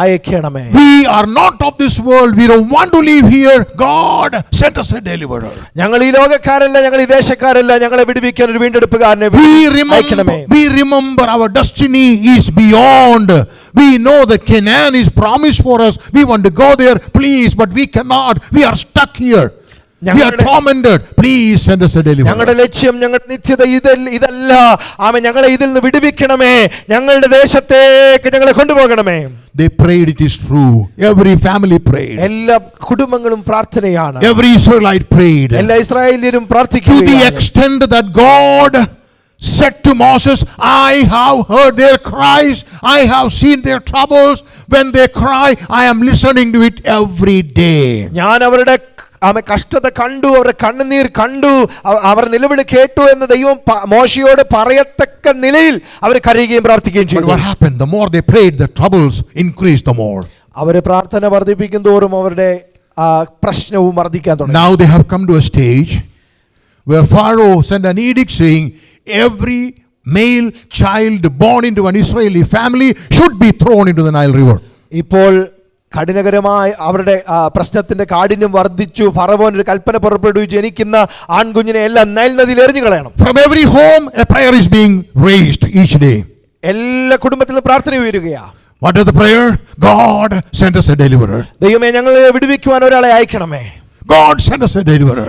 അയക്കണമേ. We are not of this world. We don't want to live here. God send us a deliverer. ഞങ്ങൾ ഈ ലോകക്കാരല്ല, ഞങ്ങൾ ഈ ദേശക്കാരല്ല, ഞങ്ങളെ വിടുവിക്കാൻ ഒരു വീണ്ടെടുപ്പുകാരനെ അയക്കണമേ. We remember our destiny is beyond. We know that Canaan is promised for us. We want to go there, please, but we cannot. We are stuck here. We are tormented. Please send us a deliverer. ഞങ്ങളുടെ ലക്ഷ്യം, ഞങ്ങളുടെ നിത്യത ഇതല്ല. ആമേൻ. ഞങ്ങളെ ഇതിൽ നിന്ന് വിടുവിക്കണമേ, ഞങ്ങളുടെ ദേശത്തേക്ക് ഞങ്ങളെ കൊണ്ടുപോകണമേ. They prayed, it is true. Every family prayed. എല്ലാ കുടുംബങ്ങളും പ്രാർത്ഥനയാണ്. Every Israelite prayed. എല്ലാ ഇസ്രായേല്യരും To പ്രാർത്ഥിക്കുന്നു. the extent that God said to Moses, I have heard their cries, I have seen their troubles. When they cry, I am listening to it every day. ഞാൻ അവരുടെ കഷ്ടത കണ്ടു, അവരുടെ കണ്ണുനീർ കണ്ടു, അവർ നിലവിളി കേട്ടു എന്ന് ദൈവം മോശയോട് പറയത്തക്ക നിലയിൽ അവർ കരയുകയും പ്രാർത്ഥിക്കുകയും ചെയ്തു. But what happened? The more they prayed, the troubles increased the more. അവർ പ്രാർത്ഥന വർദ്ധിപ്പിക്കും തോറും അവരുടെ പ്രശ്നവും വർദ്ധിക്കാൻ തുടങ്ങി. Now they have come to a stage where Pharaoh sent an edict saying every male child born into an Israeli family should be thrown into the Nile River. ഇപ്പോൾ കഠിനകരമായ അവരുടെ പ്രശ്നത്തിന്റെ കാഠിന്യം വർദ്ധിച്ചു. ഫറവോൻ ഒരു കൽപ്പന പുറപ്പെടുവിച്ചു, ജനിക്കുന്ന ആൺകുഞ്ഞിനെ എല്ലാം നൈൽ നദിയിൽ എറിഞ്ഞു കളയണം. From every home a prayer is being raised each day. എല്ലാ കുടുംബത്തിലും പ്രാർത്ഥന ഉയരുകയാ. What is the prayer? God send us a deliverer. ദൈവമേ ഞങ്ങളെ വിടുവിക്കുവാൻ ഒരാളെ അയക്കണമേ. God send us a deliverer.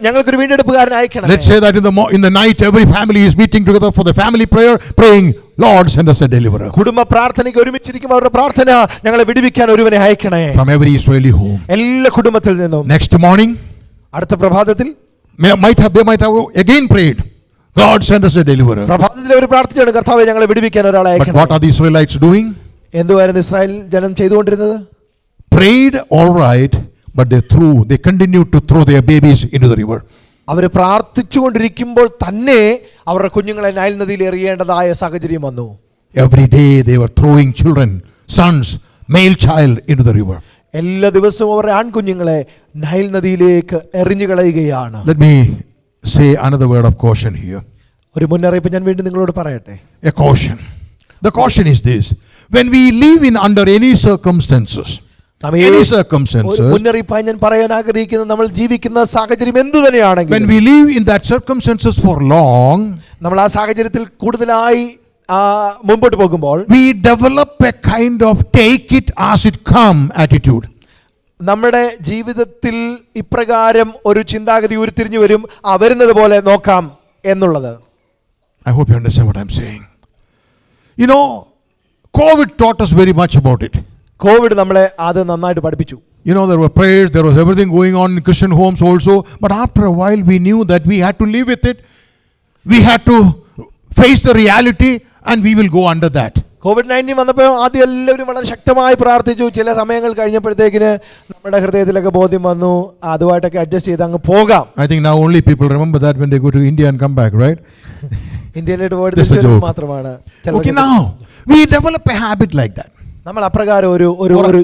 ഞങ്ങൾക്കൊരു വീണ്ടെടുപ്പുകാരനെ അയക്കണം. Let's say that in the night every family is meeting together for the family prayer, praying, Lord send us a deliverer. കുടുംബ പ്രാർത്ഥനയ്ക്ക് ഒരുമിച്ചിരിക്കുമ്പോൾ അവരുടെ പ്രാർത്ഥന, ഞങ്ങളെ വിടുവിക്കാൻ ഒരുവനെ അയക്കണേ. From every Israeli home. എല്ലാ കുടുംബത്തിൽ നിന്നും. Next morning, അടുത്ത പ്രഭാതത്തിൽ they might have again prayed, God send us a deliverer. പ്രഭാതത്തിൽ അവർ പ്രാർത്ഥിച്ചാണ്, കർത്താവേ ഞങ്ങളെ വിടുവിക്കാൻ ഒരാളെ But അയക്കണം. what are the Israelites doing? എന്തുവായിരുന്നു ഇസ്രായേൽ ജനം ചെയ്തുകൊണ്ടിരുന്നത്? Prayed all right, but they continued to throw their babies into the river. അവർ പ്രാർത്ഥിച്ചുകൊണ്ടിരിക്കുമ്പോൾ തന്നെ അവരുടെ കുഞ്ഞുങ്ങളെ നൈൽ നദിയിൽ എറിയേണ്ടതായ സാഹചര്യം വന്നു. Every day they were throwing children, sons, male child into the river. എല്ലാ ദിവസവും അവരുടെ ആൺകുഞ്ഞുങ്ങളെ നൈൽ നദിയിലേക്ക് എറിഞ്ഞു കളയുകയാണ്. Let me say another word of caution here. ഒരു മുന്നറിയിപ്പ് ഞാൻ വീണ്ടും നിങ്ങളോട് പറയട്ടെ. A caution. The caution is this: when we live in under any circumstances, മുന്നറിയിപ്പായി ഞാൻ പറയാൻ ആഗ്രഹിക്കുന്നത്, നമ്മൾ ജീവിക്കുന്ന സാഹചര്യം എന്തു തന്നെയാണെങ്കിലും, when we live in that circumstances for long, നമ്മൾ ആ സാഹചര്യത്തിൽ കൂടുതലായി മുമ്പോട്ട് പോകുമ്പോൾ, we develop a kind of take it as it come attitude. നമ്മുടെ ജീവിതത്തിൽ ഇപ്രകാരം ഒരു ചിന്താഗതി ഉരുത്തിരിഞ്ഞു വരും, വരുന്നത് പോലെ നോക്കാം എന്നുള്ളത്. I hope you understand what I'm saying. You know, COVID taught us very much about it. Covid നമ്മളെ അത് നന്നായിട്ട് പഠിപ്പിച്ചു. You know, there were prayers, there was everything going on in Christian homes also, but after a while we knew that we had to live with it. We had to face the reality and we will go under that. COVID-19 വന്നപ്പോൾ ആദ്യം എല്ലാവരും വളരെ ശക്തമായി പ്രാർത്ഥിച്ചു. ചില സമയങ്ങൾ കഴിഞ്ഞപ്പോഴത്തേക്കിന് നമ്മുടെ ഹൃദയത്തിലൊക്കെ ബോധ്യം വന്നു, അതുമായിട്ടൊക്കെ അഡ്ജസ്റ്റ് ചെയ്ത് അങ്ങ് പോകാം. I think now only people remember that when they go to India and come back, right? ഇന്ത്യയിലോട്ട് പോയിട്ട് മാത്രമാണ്. Okay, now we develop a habit like that. നമ്മൾ അപ്രകാരം ഒരു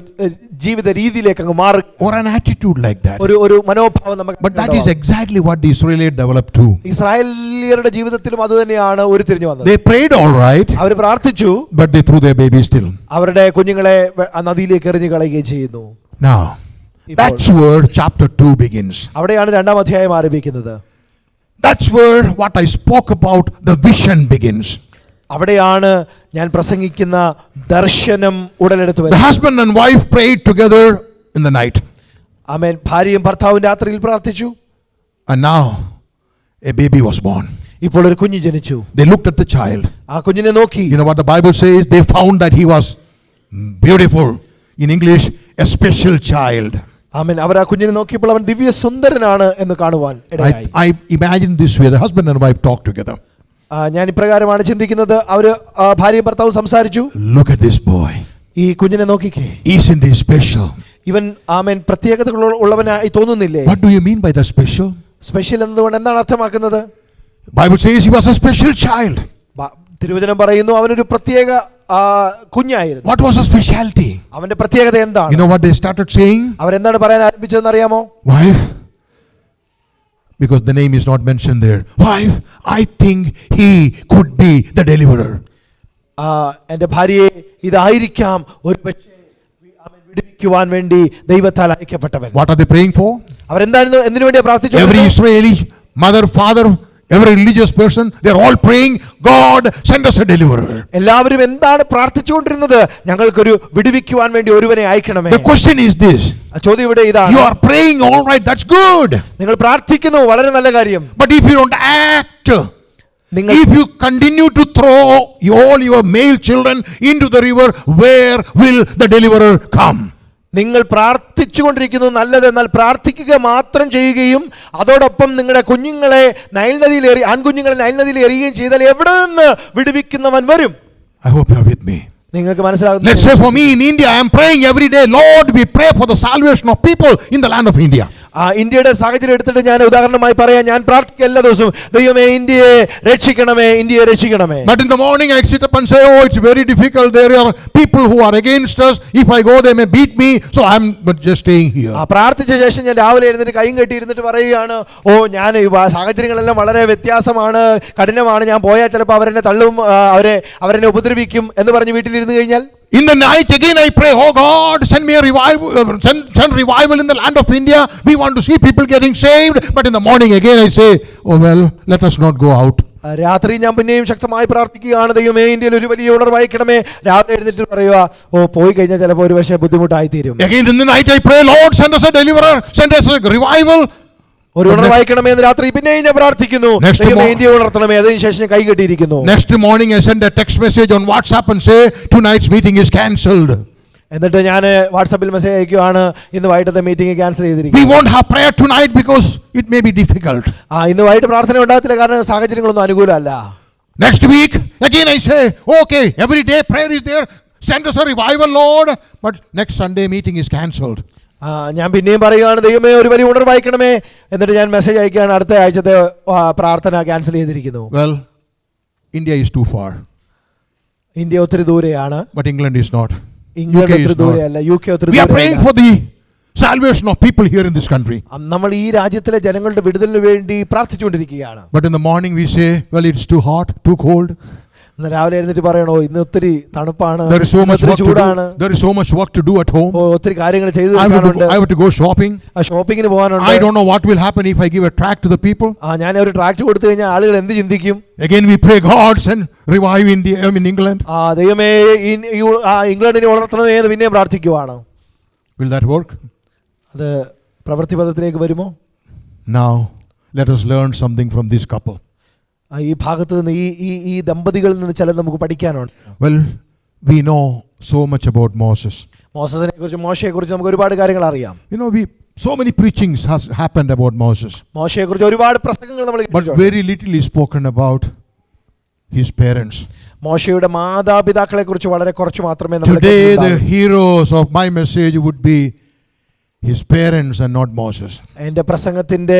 ജീവിത രീതിയിലേക്ക് അങ്ങ് മാറും, or an attitude like that. ഒരു മനോഭാവം നമുക്ക്. But that is exactly what the Israelites developed too. ഇസ്രായേലിയരുടെ ജീവിതത്തിലും അത് തന്നെയാണ് ഉരുത്തിരിഞ്ഞു വന്നത്. They prayed all right, അവർ പ്രാർത്ഥിച്ചു, but they threw their babies still. അവരുടെ കുഞ്ഞുങ്ങളെ നദിയിലേക്ക് എറിഞ്ഞു കളയുകയും ചെയ്യുന്നു. Now that's where chapter 2 begins. അവിടെയാണ് രണ്ടാം അധ്യായം ആരംഭിക്കുന്നത്. That's where what I spoke about, the vision begins. അവിടെയാണ് ഞാൻ പ്രസംഗിക്കുന്ന ദർശനം ഉടലെടുത്തു വരുന്നത്. The husband and wife prayed together in the night. ആമേൻ. ഭാര്യയും ഭർത്താവും രാത്രിയിൽ പ്രാർത്ഥിച്ചു. And now a baby was born. ഇപ്പോൾ ഒരു കുഞ്ഞ് ജനിച്ചു. They looked at the child. ആ കുഞ്ഞിനെ നോക്കി. You know what the Bible says? They found that he was beautiful. In English, a special child. ആമേൻ. അവർ ആ കുഞ്ഞിനെ നോക്കിയപ്പോൾ അവൻ ദിവ്യ സുന്ദരനാണ് എന്ന് കാണുവാൻ ഇടയായി. I imagine this way: the husband and wife talked together. ഞാൻ ഇപ്രകാരമാണ് ചിന്തിക്കുന്നത്. അവര് ഭാര്യയും ഭർത്താവും സംസാരിച്ചു. Look at this boy. ഈ കുഞ്ഞിനെ നോക്കിക്കേ. Isn't he special? ഇവൻ ആമേൻ പ്രത്യേകതകൾ ഉള്ളവനായി തോന്നുന്നില്ലേ? What do you mean by that special? Special എന്നതുകൊണ്ട് എന്താണ് അർത്ഥമാക്കുന്നത്? Bible says he was a special child. തിരുവചനം പറയുന്നു അവനൊരു പ്രത്യേക കുഞ്ഞായിരുന്നു. What was a specialty? അവന്റെ പ്രത്യേകത എന്താണ്? You know what they started saying? അവരെന്താണ് പറയാൻ ആരംഭിച്ചതെന്ന് അറിയാമോ? Wife, because the name is not mentioned there. Wife, I think he could be the deliverer. എൻ്റെ ഭാര്യയെ ഇതായിരിക്കാം ഒരു പക്ഷേ വിടുവിക്കുവാൻ വേണ്ടി ദൈവത്താൽ അയക്കപ്പെട്ടവൻ. What are they praying for? അവരെന്തായിരുന്നു എന്തിനു വേണ്ടിയാ പ്രാർത്ഥിച്ചത്? Every Israeli mother, father, every religious person, they are all praying, God send us a deliverer. എല്ലാവരും എന്താണ് പ്രാർത്ഥിച്ചുകൊണ്ടിരുന്നത്? ഞങ്ങൾക്കൊരു വിടുവിക്കുവാൻ വേണ്ടി ഒരുവനെ അയക്കണമേ. The question is this. ചോദ്യം ഇവിടെ ഇതാണ്. You are praying all right, that's good. നിങ്ങൾ പ്രാർത്ഥിക്കുന്നു, വളരെ നല്ല കാര്യം. But if you don't act, if you continue to throw all your male children into the river, where will the deliverer come? നിങ്ങൾ പ്രാർത്ഥിച്ചുകൊണ്ടിരിക്കുന്നു നല്ലത്, എന്നാൽ പ്രാർത്ഥിക്കുക മാത്രം ചെയ്യുകയും അതോടൊപ്പം നിങ്ങളുടെ കുഞ്ഞുങ്ങളെ നൈൽ നദിയിൽ ആൺകുഞ്ഞുങ്ങളെ നൈൽ നദിയിൽ എറിയുകയും ചെയ്താൽ എവിടെ നിന്ന് വിടുവിക്കുന്നവൻ വരും? I hope you are with me. നിങ്ങൾക്ക് മനസ്സിലാകുന്നു. Let's say for me in India, I am praying every day, Lord, we pray for the salvation of people in the land of India. ഇന്ത്യയുടെ സാഹചര്യം എടുത്തിട്ട് ഞാൻ ഉദാഹരണമായി പറയാം. ഞാൻ പ്രാർത്ഥിക്കുക എല്ലാ ദിവസവും, ദൈവമേ ഇന്ത്യയെ രക്ഷിക്കണമേ, ഇന്ത്യയെ രക്ഷിക്കണമേ. But in the morning I sit up and say, oh, it's very difficult, there are people who are against us, if I go they may beat me, so I'm just staying here. പ്രാർത്ഥിച്ച ശേഷം ഞാൻ രാവിലെ എഴുന്നേറ്റ് കൈയും കെട്ടി ഇരുന്നിട്ട് പറയുകയാണ്, ഓ ഞാൻ സാഹചര്യങ്ങളെല്ലാം വളരെ വ്യത്യാസമാണ്, കഠിനമാണ്, ഞാൻ പോയാൽ ചിലപ്പോൾ അവരെന്നെ തള്ളും, അവരെന്നെ ഉപദ്രവിക്കും എന്ന് പറഞ്ഞ് വീട്ടിലിരുന്ന് കഴിഞ്ഞാൽ, in the night again I pray, oh God, send me a revival, send revival in the land of India, we want to see people getting saved. But in the morning again I say, oh well, let us not go out. രാത്രി ഞാൻ പിന്നെയും ശക്തമായി പ്രാർത്ഥിക്കുകയാണ്, ദൈവമേ ഇന്ത്യയിൽ ഒരു വലിയ ഉണർവായിക്കണമേ. രാവിലെ എഴുന്നേറ്റ് പറയുക, ഓ പോയി കഴിഞ്ഞാൽ ചിലപ്പോൾ ഒരു പക്ഷേ ബുദ്ധിമുട്ടായി തീരും. Again in the night I pray, Lord, send us a deliverer, send us a revival. ഒരു ഉണർവായിക്കണമേ എന്ന് രാത്രി പിന്നെയും ഞാൻ പ്രാർത്ഥിക്കുന്നു, ഇന്ത്യ ഉണർത്തണമേ. അതിനുശേഷം ഞാൻ കൈകെട്ടിയിരിക്കുന്നു. Next morning I send a text message on WhatsApp and say tonight's meeting is cancelled. എന്നിട്ട് ഞാൻ വാട്സാപ്പിൽ മെസ്സേജ് അയക്കുകയാണ്, ഇന്ന് വൈകിട്ടത്തെ മീറ്റിംഗ് ക്യാൻസൽ We ചെയ്തിരിക്കുന്നു. won't have prayer tonight because it may be difficult. ഇന്ന് വൈകിട്ട് പ്രാർത്ഥന ഉണ്ടാകത്തില്ല, കാരണം സാഹചര്യങ്ങളൊന്നും അനുകൂലമല്ല. Next week, again I say, okay, every day prayer is there. Send us a revival, Lord. But next Sunday meeting is cancelled. ഞാൻ പിന്നെയും പറയുകയാണ്, ദൈവമേ ഒരു വലിയ ഉണർവായിക്കണമേ. എന്നിട്ട് ഞാൻ മെസ്സേജ് അയക്കുകയാണ്, അടുത്ത ആഴ്ചത്തെ പ്രാർത്ഥന ക്യാൻസൽ ചെയ്തിരിക്കുന്നു. Well, India is too far. India ഒത്തിരി ദൂരെയാണ്, But England is not. England UK is ഒത്തിരി not. ദൂരെയല്ല, UK ഒത്തിരി We are praying ദൂരെയല്ല. for the salvation of people here in this country. നമ്മൾ ഈ രാജ്യത്തിലെ ജനങ്ങളുടെ വിടുതലിന് വേണ്ടി പ്രാർത്ഥിച്ചുകൊണ്ടിരിക്കുകയാണ്. But in the morning we say, well, it's too hot, too cold. ഇന്ന് രാവിലെ എഴുന്നേറ്റ് പറയണോ, ഇന്ന് ഒത്തിരി തണുപ്പാണ്, There is so much ഒത്തിരി work to ചൂടാണ്, do. There is so much work to do at home. ഒത്തിരി കാര്യങ്ങൾ ചെയ്തു I തീർക്കാനുണ്ട്, have to go shopping. ഷോപ്പിങ്ങിന് പോകാനുണ്ട്. I don't know what will happen if I give a tract to the people. ഞാൻ ഒരു tract കൊടുത്തു കഴിഞ്ഞാൽ ആളുകൾ എന്ത് ചിന്തിക്കും? Again we pray, God send revive India, England. ദൈവമേ ഇംഗ്ലണ്ടിനെ ഉണർത്തണമേ എന്ന് പിന്നെയും പ്രാർത്ഥിക്കുവാണ്. Will that work? അത് പ്രവൃത്തിപഥത്തിലേക്ക് വരുമോ? Now let us learn something from this couple. ഈ ഭാഗത്ത് നിന്ന് ഈ ദമ്പതികളിൽ നിന്ന് ചിലത് നമുക്ക് പഠിക്കാനുണ്ട്. Well, we know so much about Moses. മോസസിനെ കുറിച്ച്, മോശയെ കുറിച്ച് നമുക്ക് ഒരുപാട് കാര്യങ്ങൾ അറിയാം. You know, so many preachings has happened about Moses, മോശയെ കുറിച്ച് ഒരുപാട് പ്രസംഗങ്ങൾ നമ്മൾ but കേട്ടിട്ടുണ്ട്. very little is spoken about his parents. മോശയുടെ മാതാപിതാക്കളെ കുറിച്ച് വളരെ കുറച്ച് മാത്രമേ നമ്മൾ Today the കേട്ടിട്ടുണ്ടാവൂ. heroes of my message would be his parents and not Moses. എൻ്റെ പ്രസംഗത്തിന്റെ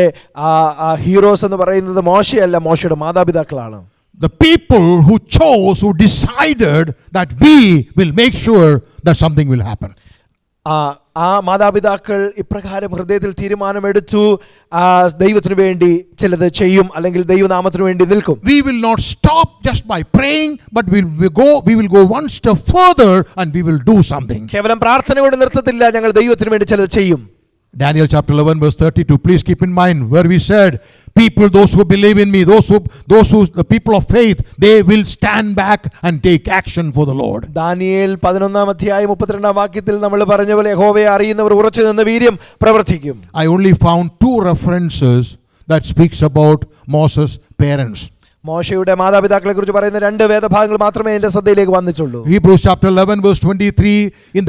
ഹീറോസ് എന്ന് പറയുന്നത് മോശയല്ല, മോശയുടെ മാതാപിതാക്കളാണ്. The people who chose, who decided that we will make sure that something will happen. ആ മാതാപിതാക്കൾ ഇപ്രകാരം ഹൃദയത്തിൽ തീരുമാനമെടുത്തു, ദൈവത്തിനു വേണ്ടി ചിലത് ചെയ്യും, അല്ലെങ്കിൽ ദൈവനാമത്തിനു വേണ്ടി നിൽക്കും. We will not stop just by praying, but we will go one step further and we will do something. കേവലം പ്രാർത്ഥന കൊണ്ട് നിർത്തത്തില്ല, ഞങ്ങൾ ദൈവത്തിനു വേണ്ടി ചിലത് ചെയ്യും. Daniel chapter 11 verse 32, please keep in mind where we said, people, those who believe in me, the people of faith, they will stand back and take action for the Lord. Daniel 11:32 വാക്യത്തിൽ നമ്മൾ പറഞ്ഞ പോലെ യഹോവയെ അറിയുന്നവർ ഉറച്ചു നിന്ന് വീര്യം പ്രവർത്തിക്കും. I only found 2 references that speaks about Moses' parents. മോശയുടെ മാതാപിതാക്കളെ കുറിച്ച് പറയുന്ന 2 വേദഭാഗങ്ങൾ മാത്രമേ എൻ്റെ ശ്രദ്ധയിലേക്ക് വന്നിട്ടുള്ളൂ. Hebrews chapter 11 verse 23, in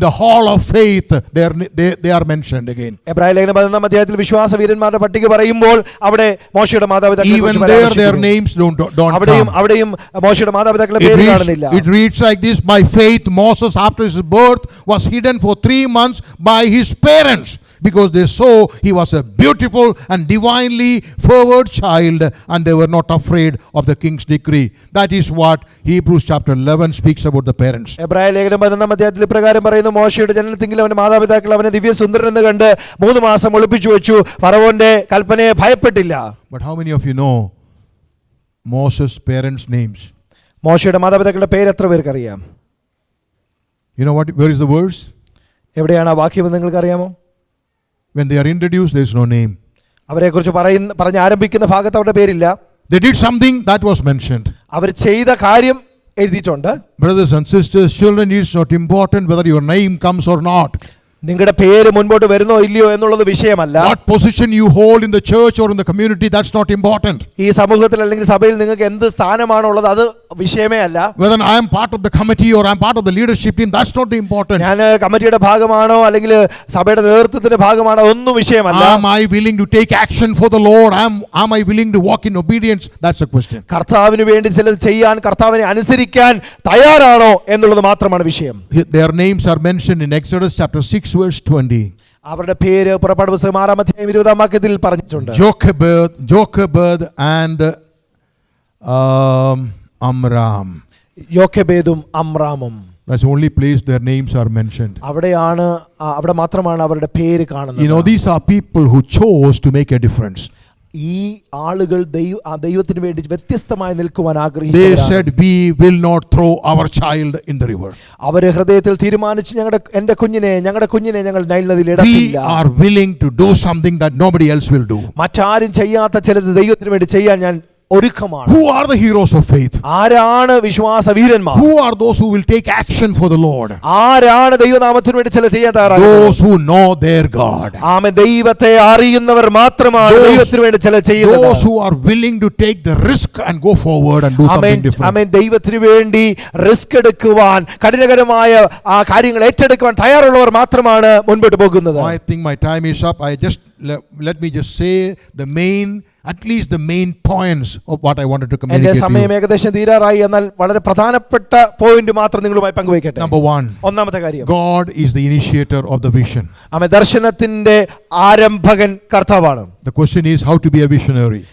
the hall of faith, they are mentioned again. എബ്രായ ലേഖനം 11 അധ്യായത്തിൽ വിശ്വാസ വീരന്മാരുടെ പട്ടിക പറയുമ്പോൾ അവിടെ മോശയുടെ മാതാപിതാക്കളെ Even കുറിച്ച് there their പരാമർശിക്കുന്നു. names don't അവിടെയും മോശയുടെ മാതാപിതാക്കളുടെ പേര് കാണുന്നില്ല. It reads like this: by faith Moses after his birth was hidden for 3 months by his parents, because they saw he was a beautiful and divinely favored child, and they were not afraid of the king's decree. That is what Hebrews chapter 11 speaks about the parents. എബ്രായ ലേഖനം 11 അധ്യായത്തിൽ ഇപ്രകാരം പറയുന്നു, മോശയുടെ ജനനത്തിങ്കിൽ അവന്റെ മാതാപിതാക്കൾ അവനെ ദിവ്യസുന്ദരൻ എന്ന് കണ്ട് 3 മാസം ഒളിപ്പിച്ചു വെച്ചു, ഫറവോന്റെ കൽപ്പനയെ ഭയപ്പെട്ടില്ല. But how many of you know Moses' parents' names? മോശയുടെ മാതാപിതാക്കളുടെ പേര് എത്ര പേർക്ക് അറിയാം? You know where is the verse? എവിടെയാണ് ആ വാക്യം എന്ന് നിങ്ങൾക്ക് അറിയാമോ? When they are introduced, there is no name. അവരെ കുറിച്ച് പറഞ്ഞ് ആരംഭിക്കുന്ന ഭാഗത്ത് അവരുടെ പേരില്ല. They did something that was mentioned. അവർ ചെയ്ത കാര്യം എഴുതിയിട്ടുണ്ട്. Brothers and sisters, children, it's not important whether your name comes or not. നിങ്ങളുടെ പേര് മുൻപോട്ട് വരുന്നോ ഇല്ലയോ എന്നുള്ളത് വിഷയമല്ല. What position you hold in the church or in the community, that's not important. ഈ സമൂഹത്തിൽ അല്ലെങ്കിൽ സഭയിൽ നിങ്ങൾക്ക് എന്ത് സ്ഥാനമാണുള്ളത് അത് വിഷയമേ അല്ല. Whether I am part of the committee or I am part of the leadership team, that's not the important. ഞാൻ കമ്മിറ്റിയുടെ ഭാഗമാണോ അല്ലെങ്കിൽ സഭയുടെ നേതൃത്വത്തിന്റെ ഭാഗമാണോ ഒന്നും വിഷയമല്ല. Am I willing to take action for the Lord? Am I willing to walk in obedience? That's the question. കർത്താവിന് വേണ്ടി ചിലത് ചെയ്യാൻ, കർത്താവിനെ അനുസരിക്കാൻ തയ്യാറാണോ എന്നുള്ളത് മാത്രമാണ് വിഷയം. Their names are mentioned in Exodus chapter 6 verse 20. അവരുടെ പേര് പുറപ്പാട് പുസ്തകം 6 അധ്യായം 20 വാക്യത്തിൽ പറഞ്ഞിട്ടുണ്ട്. Jochebed and Amram. യോക്കെബേദും അമ്രാമും. That's the only place their names are mentioned. അവിടെ മാത്രമാണ് അവരുടെ പേര് കാണുന്നത്. You know, these are people who chose to make a difference. ഈ ആളുകൾ ദൈവത്തിന് വേണ്ടി വ്യത്യസ്തമായി നിൽക്കുവാൻ They ആഗ്രഹിച്ചു. said, we will not throw our child in the river. അവരെ ഹൃദയത്തിൽ തീരുമാനിച്ചു, ഞങ്ങളുടെ കുഞ്ഞിനെ ഞങ്ങൾ നൈൽ നദിയിൽ We ഇടത്തില്ല. are willing to do something that nobody else will do. മറ്റാരും ചെയ്യാത്ത ചിലത് ദൈവത്തിന് വേണ്ടി ചെയ്യാൻ ഞാൻ ഒരുക്കമാണ്. Who are the heroes of faith? ആരാണ് വിശ്വാസ വീരന്മാർ? Who are those who will take action for the Lord? ആരാണ് ദൈവനാമത്തിന് വേണ്ടി ചില ചെയ്യാൻ തയ്യാറാകുന്നത്? Those who know their God. ആമേൻ. ദൈവത്തെ അറിയുന്നവർ മാത്രമാണ് ദൈവത്തിന് വേണ്ടി ചില ചെയ്യുന്നത്. Those who are willing to take the risk and go forward and do something different. ആമേൻ. ദൈവത്തിന് വേണ്ടി റിസ്ക് എടുക്കുവാൻ, കഠിനകരമായ ആ കാര്യങ്ങൾ ഏറ്റെടുക്കുവാൻ തയ്യാറുള്ളവർ മാത്രമാണ് മുൻപോട്ട് പോകുന്നത്. I think my time is up. Let me just say at least the main points of what I wanted to communicate എന്റെ to സമയം you. ഏകദേശം തീരാറായി. എന്നാൽ വളരെ പ്രധാനപ്പെട്ട പോയിന്റ് മാത്രം നിങ്ങളുമായി പങ്കുവയ്ക്കട്ടെ. Number 1. ഒന്നാമത്തെ കാര്യം, God is the initiator of the vision. ആമേൻ. ദർശനത്തിന്റെ ആരംഭകൻ കർത്താവാണ്. The question is how to be a visionary.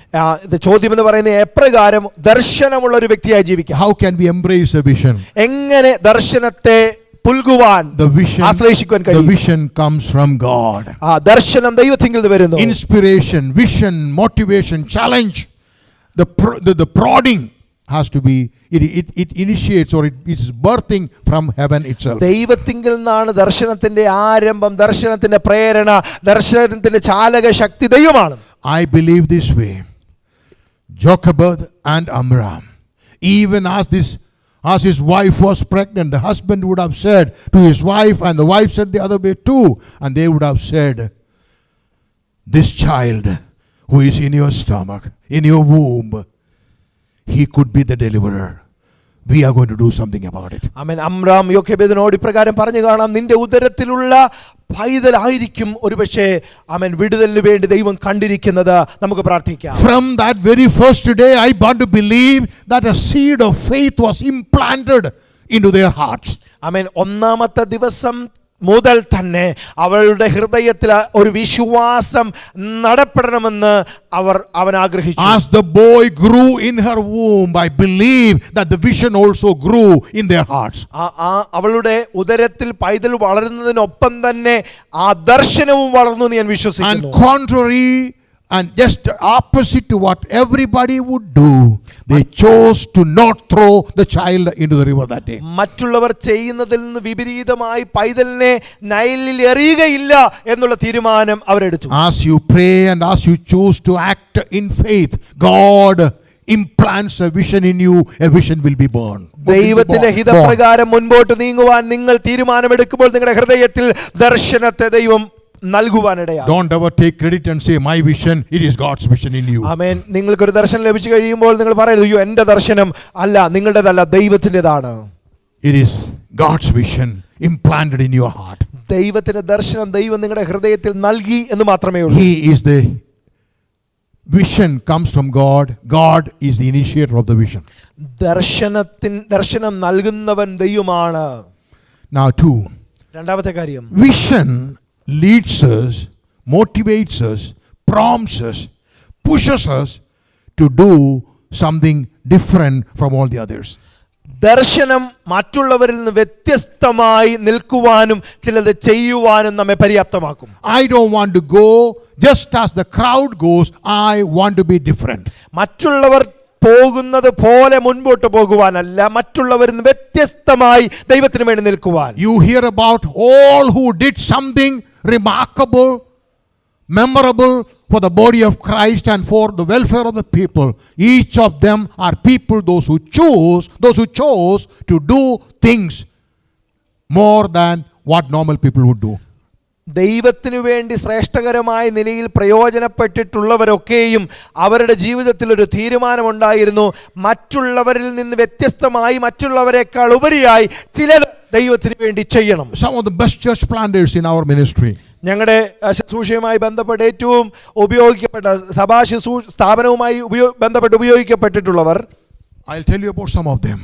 ഇത് ചോദ്യം എന്ന് പറയുന്നത് എപ്രകാരം ദർശനമുള്ള ഒരു വ്യക്തിയായി ജീവിക്കാം. How can we embrace a vision? എങ്ങനെ ദർശനത്തെ പുൽകുവാൻ, The ആശ്രയിക്കുവാൻ the കഴിയും? vision comes from God. ദർശനം ദൈവത്തിൽ നിന്ന് വരുന്നു. Inspiration, vision, motivation, challenge. The prodding has to be, it initiates or it is birthing from heaven itself. ദൈവത്തിങ്കിൽ നിന്നാണ് ദർശനത്തിന്റെ ആരംഭം, ദർശനത്തിന്റെ പ്രേരണ, ദർശനത്തിന്റെ ചാലക ശക്തി ദൈവമാണ്. I believe this way. Jochebed and Amram, even as his wife was pregnant, the husband would have said to his wife, and the wife said the other way too, and they would have said, this child who is in your stomach, in your womb, he could be the deliverer. We are going to do something about it. ആമേൻ. അമ്രാം യോഖേബേദിനോട് ഇപ്രകാരം പറഞ്ഞു കാണാം, നിന്റെ ഉദരത്തിലുള്ള പൈതലായിരിക്കും ഒരുപക്ഷേ ആമേൻ വിടുതലിന് വേണ്ടി ദൈവം കണ്ടിരിക്കുന്നത്. നമുക്ക് പ്രാർത്ഥിക്കാം. From that very first day, I want to believe that a seed of faith was implanted into their hearts. ആമേൻ. ഒന്നാമത്തെ ദിവസം മുതൽ തന്നെ അവളുടെ ഹൃദയത്തിൽ ഒരു വിശ്വാസം നടപ്പെടണമെന്ന് അവൻ ആഗ്രഹിച്ചു. As the boy grew in her womb, I believe that the vision also grew in their hearts. അവളുടെ ഉദരത്തിൽ പൈതൽ വളരുന്നതിനൊപ്പം തന്നെ ആ ദർശനവും വളർന്നു എന്ന് ഞാൻ വിശ്വസിക്കുന്നു. And contrary and just opposite to what everybody would do, they chose to not throw the child into the river that day. മറ്റുള്ളവർ ചെയ്യുന്നതിൽ നിന്ന് വിപരീതമായി പൈതലിനെ നൈലിൽ എറിയുകയില്ല എന്നുള്ള തീരുമാനം അവരെടുത്തു. As you pray and as you choose to act in faith, God implants a vision in you. A vision will be born. ദൈവത്തിന്റെ ഹിതപ്രകാരം മുൻപോട്ട് നീങ്ങുവാൻ നിങ്ങൾ തീരുമാനമെടുക്കുമ്പോൾ നിങ്ങളുടെ ഹൃദയത്തിൽ ദർശനത്തെ ദൈവം നൽകുവാനിടയാണ്. Don't ever take credit and say my vision, it is God's vision in you. ആമേൻ. നിങ്ങൾക്കൊരു ദർശനം ലഭിച്ചു കഴിയുമ്പോൾ നിങ്ങൾ പറയരുത്, അയ്യോ എന്റെ ദർശനം അല്ല, നിങ്ങളുടേതല്ല, ദൈവത്തിൻ്റെതാണ്. It is God's vision implanted in your heart. ദൈവത്തിന്റെ ദർശനം ദൈവം നിങ്ങളുടെ ഹൃദയത്തിൽ നൽകി എന്ന് മാത്രമേ ഉള്ളൂ. He is the vision comes from God. God is the initiator of the vision. ദർശനം നൽകുന്നവൻ ദൈവമാണ്. Now 2. രണ്ടാമത്തെ കാര്യം, Vision leads us, motivates us, prompts us, pushes us to do something different from all the others. ദർശനം മറ്റുള്ളവരിൽ നിന്ന് വ്യത്യസ്തമായി നിൽക്കുവാനും ചിലത് ചെയ്യുവാനും നമ്മെ പര്യാപ്തമാക്കും. I don't want to go just as the crowd goes. I want to be different. മറ്റുള്ളവർ പോകുന്നത് പോലെ മുൻപോട്ട് പോകുവാനല്ല, മറ്റുള്ളവരിൽ നിന്ന് വ്യത്യസ്തമായി ദൈവത്തിന് വേണ്ടി നിൽക്കുവാൻ. You hear about all who did something remarkable, memorable for the body of Christ and for the welfare of the people. Each of them are people, those who chose to do things more than what normal people would do. ദൈവത്തിനു വേണ്ടി ശ്രേഷ്ഠകരമായ നിലയിൽ പ്രയോജനപ്പെട്ടിട്ടുള്ളവരൊക്കെയും അവരുടെ ജീവിതത്തിൽ ഒരു തീരുമാനമുണ്ടായിരുന്നു, മറ്റുള്ളവരിൽ നിന്ന് വ്യത്യസ്തമായി, മറ്റുള്ളവരെക്കാൾ ഉപരിയായി ചിലത് ദൈവത്തിന് വേണ്ടി ചെയ്യണം. Some of the best church planters in our ministry, ഞങ്ങളുടെ ശുശ്രൂഷയുമായി ബന്ധപ്പെട്ട് ഏറ്റവും ഉപയോഗിക്കപ്പെട്ട സഭാ സ്ഥാപനവുമായി ബന്ധപ്പെട്ട് ഉപയോഗിക്കപ്പെട്ടിട്ടുള്ളവർ, I'll tell you about some of them.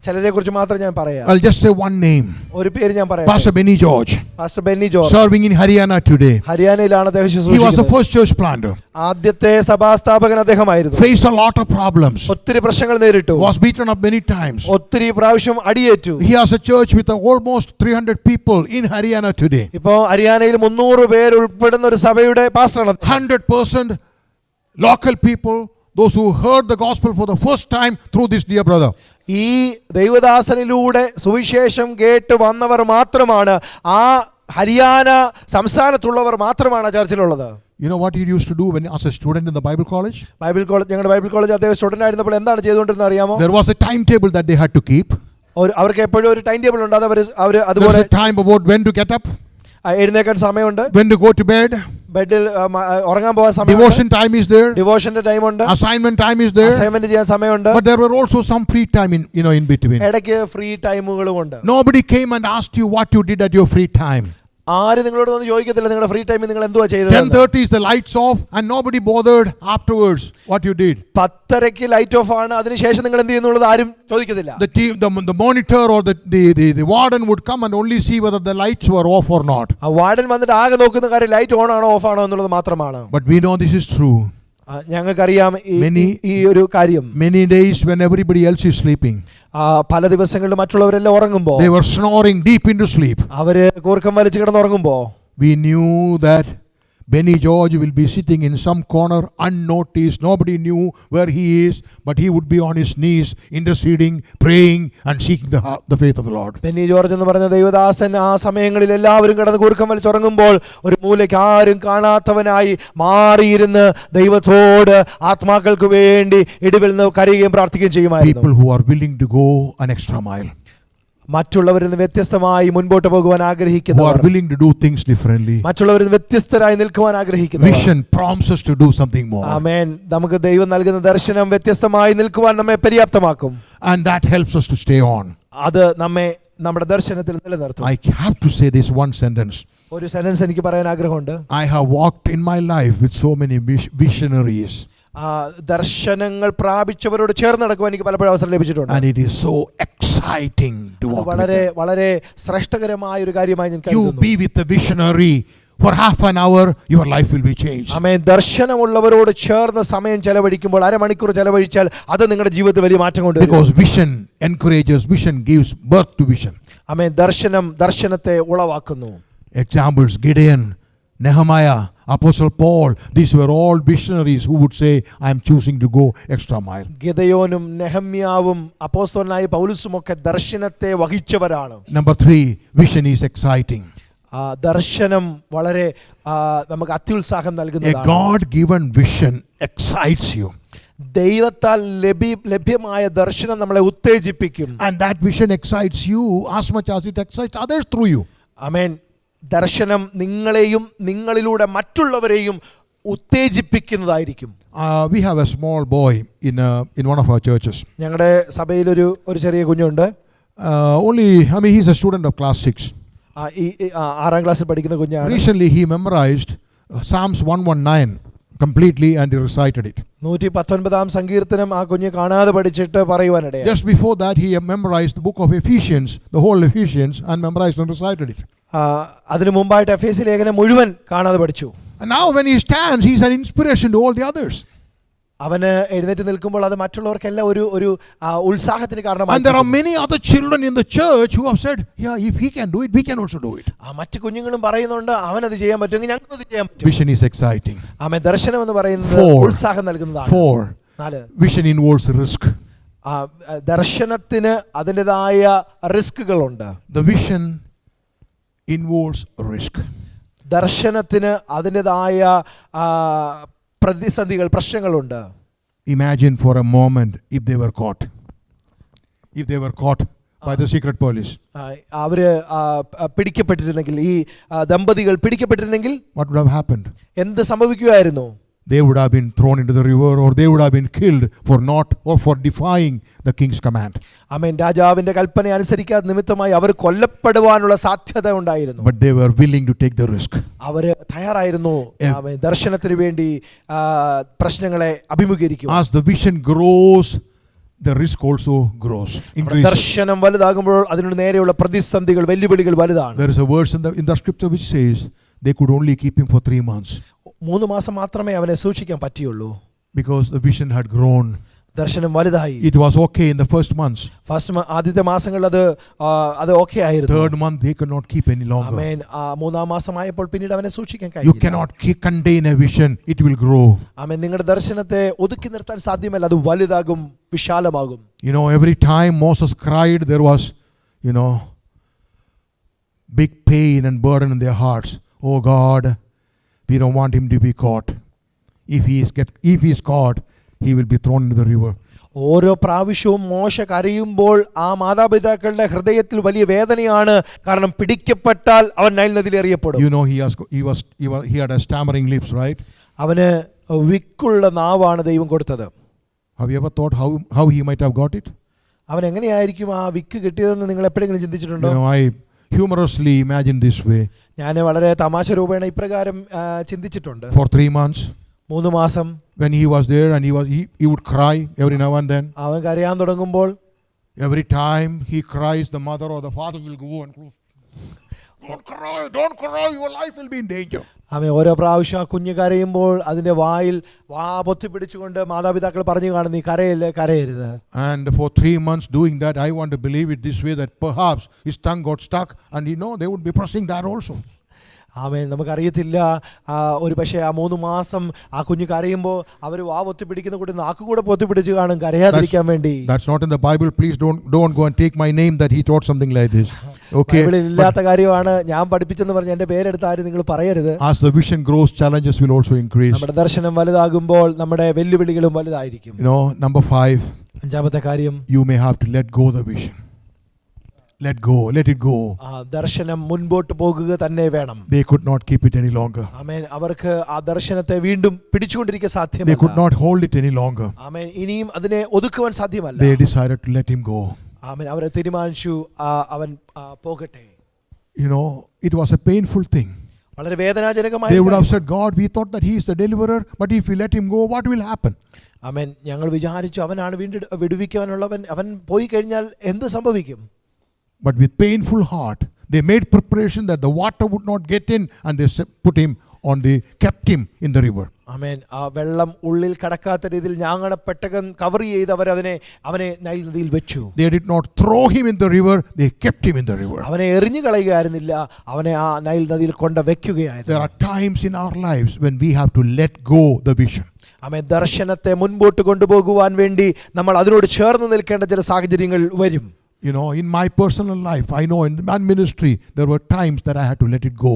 ചിലരെ കുറിച്ച് മാത്രം ഞാൻ പറയാം. I'll just say one name. ഒരു പേര് ഞാൻ പറയാം. Pastor Benny George, pastor Benny George, serving in Haryana today. ഹരിയാനയിലാണ് അദ്ദേഹം He was the ശുശ്രൂഷിക്കുന്നത്. first church planter. ആദ്യത്തെ സഭാസ്ഥാപകൻ അദ്ദേഹമായിരുന്നു. Faced a lot of problems. ഒത്തിരി പ്രശ്നങ്ങൾ നേരിട്ടു. Was beaten up many times. ഒത്തിരി പ്രാവശ്യം അടിയേറ്റു. He has a church with almost 300 people in Haryana today. ഇപ്പോ ഹരിയാനയിൽ 300 പേര് ഉൾപ്പെടുന്ന ഒരു സഭയുടെ പാസ്റ്ററാണ്. 100% local people, those who heard the gospel for the first time through this dear brother. ഈ ദൈവദാസനിലൂടെ സുവിശേഷം കേട്ട് വന്നവർ മാത്രമാണ്, ആ ഹരിയാന സംസ്ഥാനത്തുള്ളവർ മാത്രമാണ് ചർച്ചിലുള്ളത്. You know what he used to do when as a student in the Bible college? ഞങ്ങളുടെ ബൈബിൾ കോളേജ് അദ്ദേഹം student ആയിരുന്നപ്പോൾ എന്താണ് ചെയ്തുകൊണ്ടിരുന്നത് അറിയാമോ? There was a timetable that they had to keep. അവർക്ക് എപ്പോഴും ഒരു ടൈം ടേബിൾ ഉണ്ട്. അത് അവർ There അതുപോലെ was a time about when to get up, എഴുന്നേക്കാൻ സമയമുണ്ട്, when to go to bed. ബെഡിൽ ഉറങ്ങാൻ പോകാൻ സമയം, Devotion time is there. ഡിവോഷന്റെ ടൈം ഉണ്ട്, Assignment time is there. Assignment ചെയ്യാൻ സമയമുണ്ട്. But there were also some free time in between. ഇടയ്ക്ക് ഫ്രീ ടൈമുകളും ഉണ്ട്. Nobody came and asked you what you did at your free time. ആരും നിങ്ങളോട് വന്ന് ചോദിക്കത്തില്ല നിങ്ങളുടെ ഫ്രീ ടൈമിൽ നിങ്ങൾ എന്തുവാ ചെയ്തത്. 10:30 is the lights off and nobody bothered afterwards what you did. 10:30 light of ആണ്, അതിനുശേഷം നിങ്ങൾ എന്ത് ചെയ്യുന്നുള്ളത് ആരും ചോദിക്കത്തില്ല. The monitor or the warden would come and only see whether the lights were off or not. ആ വാർഡൻ വന്നിട്ട് ആകെ നോക്കുന്ന കാര്യം ലൈറ്റ് ഓൺ ആണോ ഓഫ് ആണോ എന്നുള്ളത് മാത്രമാണ്. But we know this is true. ഞങ്ങൾക്കറിയാം ഈ ഒരു കാര്യം. Many days when everybody else is sleeping, പല ദിവസങ്ങളിൽ മറ്റുള്ളവരെല്ലാം ഉറങ്ങുമ്പോൾ, they were snoring deep into sleep. അവര് കൂർക്കം വലിച്ചു കിടന്നുറങ്ങുമ്പോൾ, we knew that Benny George will be sitting in some corner unnoticed. Nobody knew where he is, but he would be on his knees interceding, praying and seeking the faith of the Lord. Benny George എന്ന് പറഞ്ഞ ദൈവദാസൻ ആ സമയങ്ങളിൽ എല്ലാവരും കിടന്ന് കൂർക്കം വലിച്ചുറങ്ങുമ്പോൾ ഒരു മൂലയ്ക്ക് ആരും കാണാത്തവനായി മാറിയിരുന്ന് ദൈവത്തോട് ആത്മാക്കൾക്ക് വേണ്ടി ഇടിവിൽ നിന്ന് കരയുകയും പ്രാർത്ഥിക്കുകയും ചെയ്യുമായിരുന്നു. People who are willing to go an extra mile, മറ്റുള്ളവരിൽ നിന്ന് വ്യത്യസ്തമായി മുൻപോട്ട് പോകുവാൻ ആഗ്രഹിക്കുന്നവർ, who are willing to do things differently. മറ്റുള്ളവരിൽ നിന്ന് വ്യത്യസ്തരായി നിൽക്കുവാൻ ആഗ്രഹിക്കുന്നവർ. Vision prompts us to do something more. ആമേൻ. നമുക്ക് ദൈവം നൽകുന്ന ദർശനം വ്യത്യസ്തമായി നിൽക്കുവാൻ നമ്മെ പര്യാപ്തമാക്കും. And that helps us to stay on. അത് നമ്മെ നമ്മുടെ ദർശനത്തിൽ നിലനിർത്തും. I have to say this one sentence. ഒരു സെന്റൻസ് എനിക്ക് പറയാൻ ആഗ്രഹമുണ്ട്. I have walked in my life with so many visionaries. ദർശനങ്ങൾ പ്രാപിച്ചവരോട് ചേർന്ന് നടക്കുവാൻ എനിക്ക് പലപ്പോഴും അവസരം ലഭിച്ചിട്ടുണ്ട്. And it is so exciting to walk with them. വളരെ ശ്രേഷ്ഠകരമായ ഒരു കാര്യമായി ഞാൻ You കരുതുന്നു. be with the visionary for half an hour, your life will be changed. ആമേൻ. ദർശനമുള്ളവരോട് ചേർന്ന് സമയം ചെലവഴിക്കുമ്പോൾ, അരമണിക്കൂർ ചെലവഴിച്ചാൽ അത് നിങ്ങളുടെ ജീവിതത്തിൽ വലിയ മാറ്റം കൊണ്ടുവരും. Because vision encourages, vision gives birth to vision. ആമേൻ. ദർശനത്തെ ഉളവാക്കുന്നു. Examples: Gideon, Nehemiah, Apostle Paul. These were all visionaries who would say, I am choosing to go extra mile. ഗിദെയോനും നെഹമ്യാവും അപ്പോസ്തലനായ പൗലോസും ഒക്കെ ദർശനത്തെ വഹിച്ചവരാണ്. Number 3, vision is exciting. ദർശനം വളരെ നമുക്ക് അത്യുത്സാഹം A നൽകുന്നതാണ്. God-given vision excites you. ദൈവത്താൽ ലഭ്യമായ ദർശനം നമ്മളെ ഉത്തേജിപ്പിക്കും. And that vision excites you as much as it excites others through you. ആമേൻ. ദർശനം നിങ്ങളെയും നിങ്ങളിലൂടെ മറ്റുള്ളവരെയും ഉത്തേജിപ്പിക്കുന്നതായിരിക്കും. We have a small boy in one of our churches. ഞങ്ങളുടെ സഭയിൽ ഒരു ചെറിയ കുഞ്ഞുണ്ട്. He's a student of class 6. ഈ 6ാം ക്ലാസ്സിൽ പഠിക്കുന്ന കുഞ്ഞാണ്. Recently he memorized Psalms 119 completely and he recited it. 119 സങ്കീർത്തനം ആ കുഞ്ഞ് കാണാതെ പഠിച്ചിട്ട് പറയുവാനിടയായി. Just before that he memorized the book of Ephesians, the whole Ephesians, and memorized and recited it. അതിനു മുമ്പായിട്ട് എഫേസ്യ ലേഖനം മുഴുവൻ കാണാതെ പഠിച്ചു. And now when he stands, he's an inspiration to all the others. അവന് എഴുന്നേറ്റ് നിൽക്കുമ്പോൾ അത് മറ്റുള്ളവർക്കെല്ലാം ഒരു ഉത്സാഹത്തിന് കാരണമായി. And there are many other children in the church who have said, yeah, if he can do it, we can also do it. മറ്റു കുഞ്ഞുങ്ങളും പറയുന്നുണ്ട് അവനത് ചെയ്യാൻ പറ്റുമെങ്കിൽ ഞങ്ങൾക്ക് അത് ചെയ്യാൻ പറ്റും. Vision is exciting. ആമേൻ. ദർശനം എന്ന് പറയുന്നത് ഉത്സാഹം നൽകുന്നതാണ്. 4, vision involves risk. ദർശനത്തിന് അതിൻ്റെതായ റിസ്കുകളുണ്ട്. The vision involves risk. ദർശനത്തിന് അതിൻ്റെതായ പ്രതിസന്ധികൾ, പ്രശ്നങ്ങളുണ്ട്. Imagine for a moment if they were caught by the secret police. അവര് പിടിക്കപ്പെട്ടിരുന്നെങ്കിൽ, ഈ ദമ്പതികൾ പിടിക്കപ്പെട്ടിരുന്നെങ്കിൽ what would have happened? എന്ത് സംഭവിക്കുമായിരുന്നു? They would have been thrown into the river, or they would have been killed for defying the king's command. ആമേൻ. രാജാവിന്റെ കൽപ്പന അനുസരിക്കാത്ത നിമിത്തമായി അവർ കൊല്ലപ്പെടുവാനുള്ള സാധ്യത ഉണ്ടായിരുന്നു. But they were willing to take the risk. അവര് തയ്യാറായിരുന്നു ആമേൻ ദർശനത്തിന് വേണ്ടി പ്രശ്നങ്ങളെ അഭിമുഖീകരിക്കും. As the vision grows, the risk also grows, increases. ദർശനം വലുതാകുമ്പോൾ അതിനോട് നേരെയുള്ള പ്രതിസന്ധികൾ, വെല്ലുവിളികൾ വലുതാണ്. There is a verse in the scripture which says they could only keep him for 3 months. 3 മാസം മാത്രമേ അവനെ സൂക്ഷിക്കാൻ പറ്റിയുള്ളൂ. Because the vision had grown. ദർശനം വലുതായി. It was okay in the first months. ആദ്യത്തെ മാസങ്ങളിൽ അത് ഓക്കെ ആയിരുന്നു. 3rd month they could not keep any longer. ആമേൻ. 3ാം മാസമായപ്പോൾ പിന്നീട് അവനെ സൂക്ഷിക്കാൻ കഴിയില്ല. You cannot contain a vision, it will grow. ആമേൻ. നിങ്ങളുടെ ദർശനത്തെ ഒതുക്കി നിർത്താൻ സാധ്യമല്ല, അത് വലുതാകും, വിശാലമാകും. Every time Moses cried, there was big pain and burden in their hearts. Oh God, We don't want him to be caught. If he is caught, he will be thrown into the river. ഓരോ പ്രാവശ്യവും മോശ കരയുമ്പോൾ ആ മാതാപിതാക്കളുടെ ഹൃദയത്തിൽ വലിയ വേദനയാണ്. കാരണം പിടിക്കപ്പെട്ടാൽ അവൻ നൈൽ നദിയിൽ എറിയപ്പെടും. You know, he had a stammering lips, right? അവന് വിക്കുള്ള നാവാണ് ദൈവം കൊടുത്തത്. Have you ever thought how he might have got it? അവൻ എങ്ങനെയായിരിക്കും ആ വിക്ക് കിട്ടിയതെന്ന് നിങ്ങൾ എപ്പോഴെങ്കിലും ചിന്തിച്ചിട്ടുണ്ടോ? You know, I humorously imagine this way. ഞാൻ വളരെ തമാശ രൂപേണ ഇപ്രകാരം ചിന്തിച്ചിട്ടുണ്ട്. For 3 months, 3 മാസം when he was there and he would cry every now and then. അവൻ കരയാൻ തുടങ്ങുമ്പോൾ Every time he cries, the mother or the father will go and go, don't cry, your life will be in danger. അവൻ ഓരോ പ്രാവശ്യം ആ കുഞ്ഞ് കരയുമ്പോൾ അതിന്റെ വായിൽ വാ പൊത്തി പിടിച്ചുകൊണ്ട് മാതാപിതാക്കൾ പറഞ്ഞു കാണും, നീ കരയരുത്. And for 3 months doing that, I want to believe it this way, that perhaps his tongue got stuck and they would be pressing that also. ആമേൻ. നമുക്കറിയത്തില്ല, ഒരു പക്ഷേ ആ 3 മാസം ആ കുഞ്ഞ് കരയുമ്പോൾ അവർ വാ പൊത്തി പിടിക്കുന്ന കൂടി നാക്ക് കൂടെ പൊത്തി പിടിച്ച് കാണും കരയാതിരിക്കാൻ വേണ്ടി. That's not in the Bible. Please don't go and take my name that he taught something like this. Okay. ബൈബിളിൽ ഇല്ലാത്ത കാര്യമാണ് ഞാൻ പഠിപ്പിച്ചെന്ന് പറഞ്ഞ് എൻ്റെ പേരെടുത്ത് ആരും നിങ്ങൾ പറയരുത്. As the vision grows, challenges will also increase. നമ്മുടെ ദർശനം വലുതാകുമ്പോൾ നമ്മുടെ വെല്ലുവിളികളും വലുതായിരിക്കും. Number 5. അഞ്ചാമത്തെ കാര്യം, you may have to let go the vision. Let it go. ദർശനം മുൻപോട്ട് പോകുക തന്നെ വേണം. They could not keep it any longer. ആമേൻ. അവർക്ക് ആ ദർശനത്തെ വീണ്ടും പിടിച്ചുകൊണ്ടിരിക്കാൻ സാധ്യമല്ല. They could not hold it any longer. ആമേൻ. ഇനിയും അതിനെ ഒതുക്കുവാൻ സാധ്യമല്ല. They decided to let him go. ആമേൻ. അവർ തീരുമാനിച്ചു അവൻ പോകട്ടെ. It was a painful thing. വളരെ വേദനാജനകമായ. They would have said, God, we thought that he is the deliverer, but if we let him go, what will happen? ആമേൻ. ഞങ്ങൾ വിചാരിച്ചു അവനാണ് വീണ്ടും വിടുവിക്കാനുള്ളവൻ, അവൻ പോയി കഴിഞ്ഞാൽ എന്ത് സംഭവിക്കും? But with painful heart, they made preparation that the water would not get in, and they kept him in the river. ആമേൻ. ആ വെള്ളം ഉള്ളിൽ കടക്കാത്ത രീതിയിൽ ഞാങ്ങണപ്പെട്ടകം കവർ ചെയ്ത് അവനെ നൈൽ നദിയിൽ വെച്ചു. They did not throw him in the river, they kept him in the river. അവനെ എറിഞ്ഞു കളയുകയായിരുന്നില്ല, അവനെ ആ നൈൽ നദിയിൽ കൊണ്ട് വെക്കുകയായിരുന്നു. There are times in our lives when we have to let go the vision. ആമേൻ. ദർശനത്തെ മുൻപോട്ട് കൊണ്ടുപോകുവാൻ വേണ്ടി നമ്മൾ അതിനോട് ചേർന്ന് നിൽക്കേണ്ട ചില സാഹചര്യങ്ങൾ വരും. In my personal life, I know in my ministry, there were times that I had to let it go.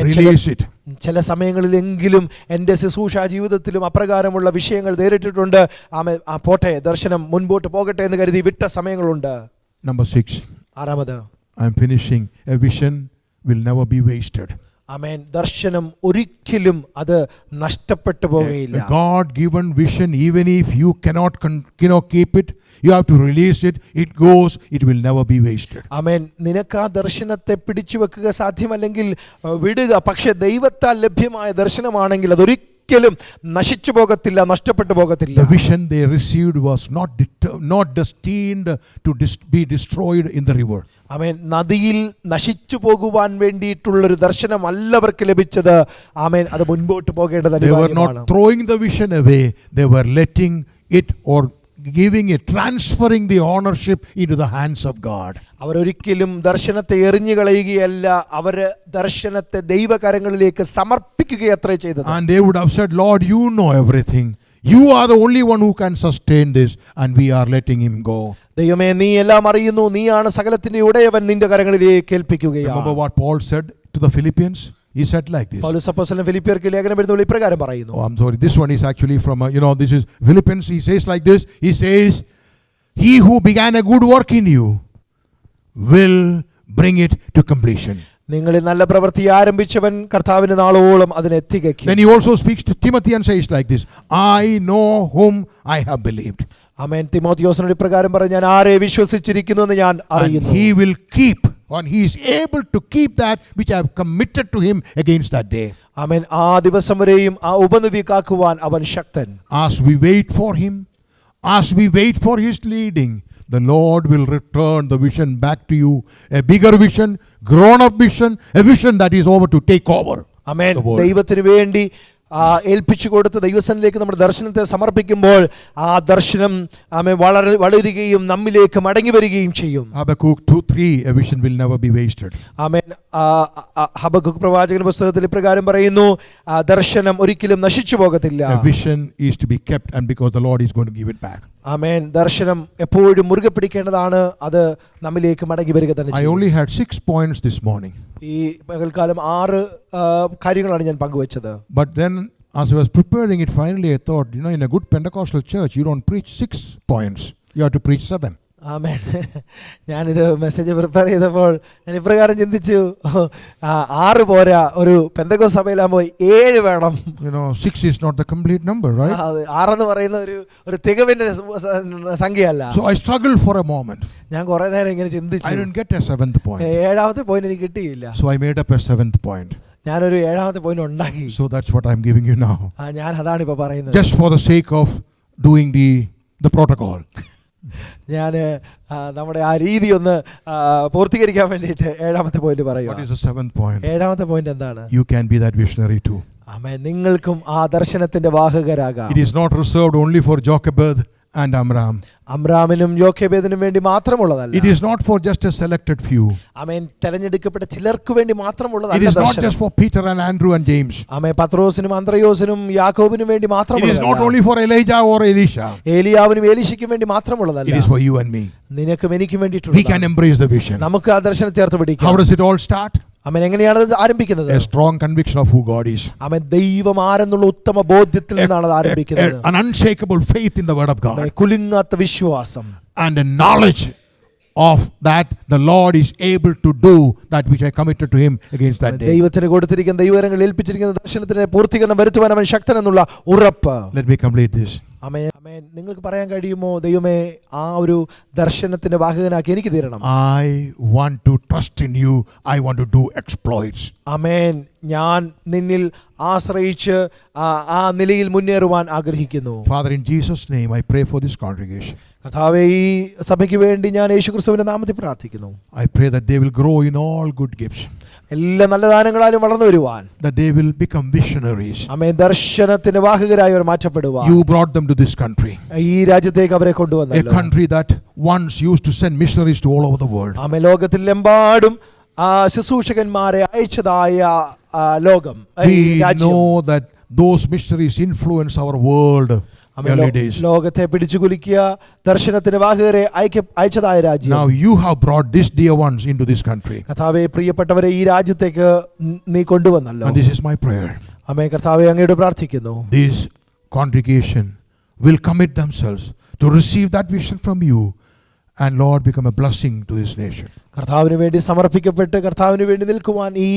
Release it. ചില സമയങ്ങളിലെങ്കിലും എൻ്റെ ശുശ്രൂഷ ജീവിതത്തിലും അപ്രകാരമുള്ള വിഷയങ്ങൾ നേരിട്ടിട്ടുണ്ട്. പോട്ടെ, ദർശനം മുൻപോട്ട് പോകട്ടെ എന്ന് കരുതി വിട്ട സമയങ്ങളുണ്ട്. Number 6. ആറാമത്, I'm finishing. A vision will never be wasted. ആമേൻ. ദർശനം ഒരിക്കലും അത് നഷ്ടപ്പെട്ടു പോവുകയില്ല. A God-given vision, even if you cannot keep it, you have to release it. It goes. It will never be wasted. ആമേൻ. നിനക്ക് ആ ദർശനത്തെ പിടിച്ചു വെക്കുക സാധ്യമല്ലെങ്കിൽ വിടുക. പക്ഷെ ദൈവത്താൽ ലഭ്യമായ ദർശനമാണെങ്കിൽ അതൊരിക്കലും നശിച്ചു പോകത്തില്ല, നഷ്ടപ്പെട്ടു പോകത്തില്ല. The vision they received was not destined to be destroyed in the river. ആമേൻ. നദിയിൽ നശിച്ചു പോകുവാൻ വേണ്ടിയിട്ടുള്ളൊരു ദർശനമല്ല അവർക്ക് ലഭിച്ചത്. ആമേൻ. അത് മുൻപോട്ട് പോകേണ്ടത് അനിവാര്യമാണ്. They were not throwing the vision away. They were letting it or giving it, transferring the ownership into the hands of God. അവരൊരിക്കലും ദർശനത്തെ എറിഞ്ഞു കളയുകയല്ല, അവർ ദർശനത്തെ ദൈവകരങ്ങളിലേക്ക് സമർപ്പിക്കുകയത്രേ ചെയ്തത്. And they would have said, Lord, you know everything. You are the only one who can sustain this, and we are letting him go. ദൈവമേ, നീ എല്ലാം അറിയുന്നു, നീയാണ് സകലത്തിന്റെ ഉടയവൻ, നിന്റെ കരങ്ങളിലേക്ക് ഏൽപ്പിക്കുകയാണ്. Remember what Paul said to the Philippians? He said like this. പൗലോസ് അപ്പോസ്തലൻ ഫിലിപ്പിയർക്ക് ലേഖനം എഴുതുമ്പോൾ ഇപ്രകാരം പറയുന്നു. I'm sorry, this one is actually from this is Philippians. He says like this. He says, he who began a good work in you will bring it to completion. നിങ്ങളിൽ നല്ല പ്രവൃത്തി ആരംഭിച്ചവൻ കർത്താവിന്റെ നാളോളം അതിനെ തികയ്ക്കും. Then he also speaks to Timothy and says like this, I know whom I have believed. ആമേൻ. തിമോഥെയോസിനോട് ഇപ്രകാരം പറഞ്ഞു, ഞാൻ ആരെ വിശ്വസിച്ചിരിക്കുന്നു എന്ന് ഞാൻ അറിയുന്നു. And he will keep, and he is able to keep that which I have committed to him against that day. ആമേൻ. ആ ദിവസം വരെയും ആ ഉപനിധി കാക്കുവാൻ അവൻ ശക്തൻ. As we wait for him, as we wait for his leading, the Lord will return the vision back to you, a bigger vision, grown up vision, a vision that is over to take over. ആമേൻ. ദൈവത്തിന് വേണ്ടി ഏൽപ്പിച്ചു കൊടുത്ത് ദൈവസന്നിധിയിലേക്ക് നമ്മുടെ ദർശനത്തെ സമർപ്പിക്കുമ്പോൾ ആ ദർശനം വളരുകയും നമ്മിലേക്ക് മടങ്ങി വരികയും ചെയ്യും. Habakkuk 2:3, a vision will never be wasted. Amen. Habakkuk പ്രവാചകന്റെ പുസ്തകത്തിൽ ഇപ്രകാരം പറയുന്നു, ദർശനം ഒരിക്കലും നശിച്ചു പോകത്തില്ല. A vision is to be kept, and because the Lord is going to give it back. ആമേൻ. ദർശനം എപ്പോഴും മുറുകെ പിടിക്കേണ്ടതാണ്, അത് നമ്മിലേക്ക് മടങ്ങി വരിക തന്നെ I ചെയ്യും. only had 6 points this morning. ഈ പകൽക്കാലം 6 കാര്യങ്ങളാണ് ഞാൻ പങ്കുവച്ചത്. But then as I was preparing it, finally I thought, in a good Pentecostal church, you don't preach 6 points. You have to preach 7. ആമേൻ. ഞാനിത് മെസ്സേജ് പ്രിപ്പയർ ചെയ്തപ്പോൾ ഞാൻ ഇപ്രകാരം ചിന്തിച്ചു, 6 പോരാ, ഒരു പെന്തക്കോസ്ത് സഭയിലാകുമ്പോൾ 7 വേണം. 6 is not the complete number, right? 6 എന്ന് പറയുന്ന ഒരു തികവിന്റെ സംഖ്യയല്ല. So I struggled for a moment. ഞാൻ കുറെ നേരം ഇങ്ങനെ ചിന്തിച്ചു. I didn't get a 7th point. 7ാമത്തെ പോയിന്റ് എനിക്ക് കിട്ടിയില്ല. So I made up a 7th point. ഞാനൊരു 7ാമത്തെ പോയിന്റ് ഉണ്ടാക്കി. So that's what I'm giving you now. ഞാൻ അതാണ് ഇപ്പൊ പറയുന്നത്. Just for the sake of doing the protocol. ഞാൻ നമ്മുടെ ആ രീതി ഒന്ന് പൂർത്തീകരിക്കാൻ വേണ്ടിയിട്ട് 7ാമത്തെ പോയിന്റ് പറയുക. What is the 7th point? 7ാമത്തെ പോയിന്റ് എന്താണ്? You can be that visionary too. ആമേൻ. നിങ്ങൾക്കും ആ ദർശനത്തിന്റെ വാഹകരാകാം. It is not reserved only for Jochebed and Amram. അമ്രാമിനും യോഖേബേദിനും വേണ്ടി മാത്രമുള്ളതല്ല. It is not for just a selected few. ആമേൻ. തെരഞ്ഞെടുക്കപ്പെട്ട ചിലർക്ക് വേണ്ടി മാത്രമുള്ളതല്ല. It is not just for Peter and Andrew and James. ആമേൻ. പത്രോസിനും അന്ത്രയോസിനും യാക്കോബിനും വേണ്ടി മാത്രമുള്ളതല്ല. It is not only for Elijah or Elisha. ഏലിയാവിനും ഏലീശയ്ക്കും വേണ്ടി മാത്രമുള്ളതല്ല. It is for you and me. നിനക്കും എനിക്കും വേണ്ടിയിട്ടുള്ളതാണ്. We can embrace the vision. നമുക്ക് ആ ദർശനം ചേർത്ത് പിടിക്കാം. How does it all start? ആമേൻ. എങ്ങനെയാണ് ഇത് ആരംഭിക്കുന്നത്? A strong conviction of who God is. ആമേൻ. ദൈവം ആരെന്നുള്ള ഉത്തമ ബോധ്യത്തിൽ നിന്നാണ് അത് ആരംഭിക്കുന്നത്. An unshakable faith in the word of God. കുലുങ്ങാത്ത വിശ്വാസം. And a knowledge of that the Lord is able to do that which I committed to him against that day. ദൈവത്തിന് കൊടുത്തിരിക്കുന്ന ദൈവകരങ്ങളിൽ ഏൽപ്പിച്ചിരിക്കുന്ന ദർശനത്തിന് പൂർത്തീകരണം വരുത്തുവാൻ അവൻ ശക്തനെന്നുള്ള ഉറപ്പ്. Let me complete this. ആമേൻ. ആമേൻ. നിങ്ങൾക്ക് പറയാൻ കഴിയുമോ, ദൈവമേ ആ ഒരു ദർശനത്തിന്റെ വാഹകനാക്കി എനിക്ക് തീരണം. I want to trust in you. I want to do exploits. ആമേൻ. ഞാൻ നിന്നിൽ ആശ്രയിച്ച് ആ നിലയിൽ മുന്നേറുവാൻ ആഗ്രഹിക്കുന്നു. Father, in Jesus' name I pray for this congregation. കർത്താവേ, ഈ സഭയ്ക്ക് വേണ്ടി ഞാൻ യേശുക്രിസ്തുവിന്റെ നാമത്തിൽ പ്രാർത്ഥിക്കുന്നു. I pray that they will grow in all good gifts. എല്ലാ നല്ല ദാനങ്ങളാലും വളർന്നു വരുവാൻ. That they will become missionaries. ആമേൻ. ദർശനത്തിന്റെ വാഹകരായി അവർ മാറ്റപ്പെടുവാൻ. You brought them to this country. ഈ രാജ്യത്തേക്ക് അവരെ കൊണ്ടുവന്നല്ലോ. A country that once used to send missionaries to all over the world. ആമേൻ. ലോകത്തിലെമ്പാടും ശുശ്രൂഷകന്മാരെ അയച്ചതായ ലോകം. We know that those missionaries influence our world. ലോകത്തെ പിടിച്ചുകുലുക്കിയ ദർശനത്തിന് വാഹകരെ അയച്ചതായ രാജ്യം. Now you have brought these dear ones into this country. കർത്താവേ, പ്രിയപ്പെട്ടവരെ ഈ രാജ്യത്തേക്ക് നീ കൊണ്ടുവന്നല്ലോ. And this is my prayer. ആമേൻ. കർത്താവേ, അങ്ങയോട് പ്രാർത്ഥിക്കുന്നു. This congregation will commit themselves to receive that vision from you and Lord become a blessing to this nation. കർത്താവിന് വേണ്ടി സമർപ്പിക്കപ്പെട്ട് കർത്താവിന് വേണ്ടി നിൽക്കുവാൻ ഈ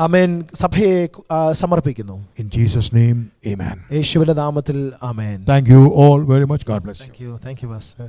ആമേൻ സഭയെ സമർപ്പിക്കുന്നു. In Jesus' name, amen. യേശുവിന്റെ നാമത്തിൽ ആമേൻ. Thank you all very much. God bless you. Thank you, pastor.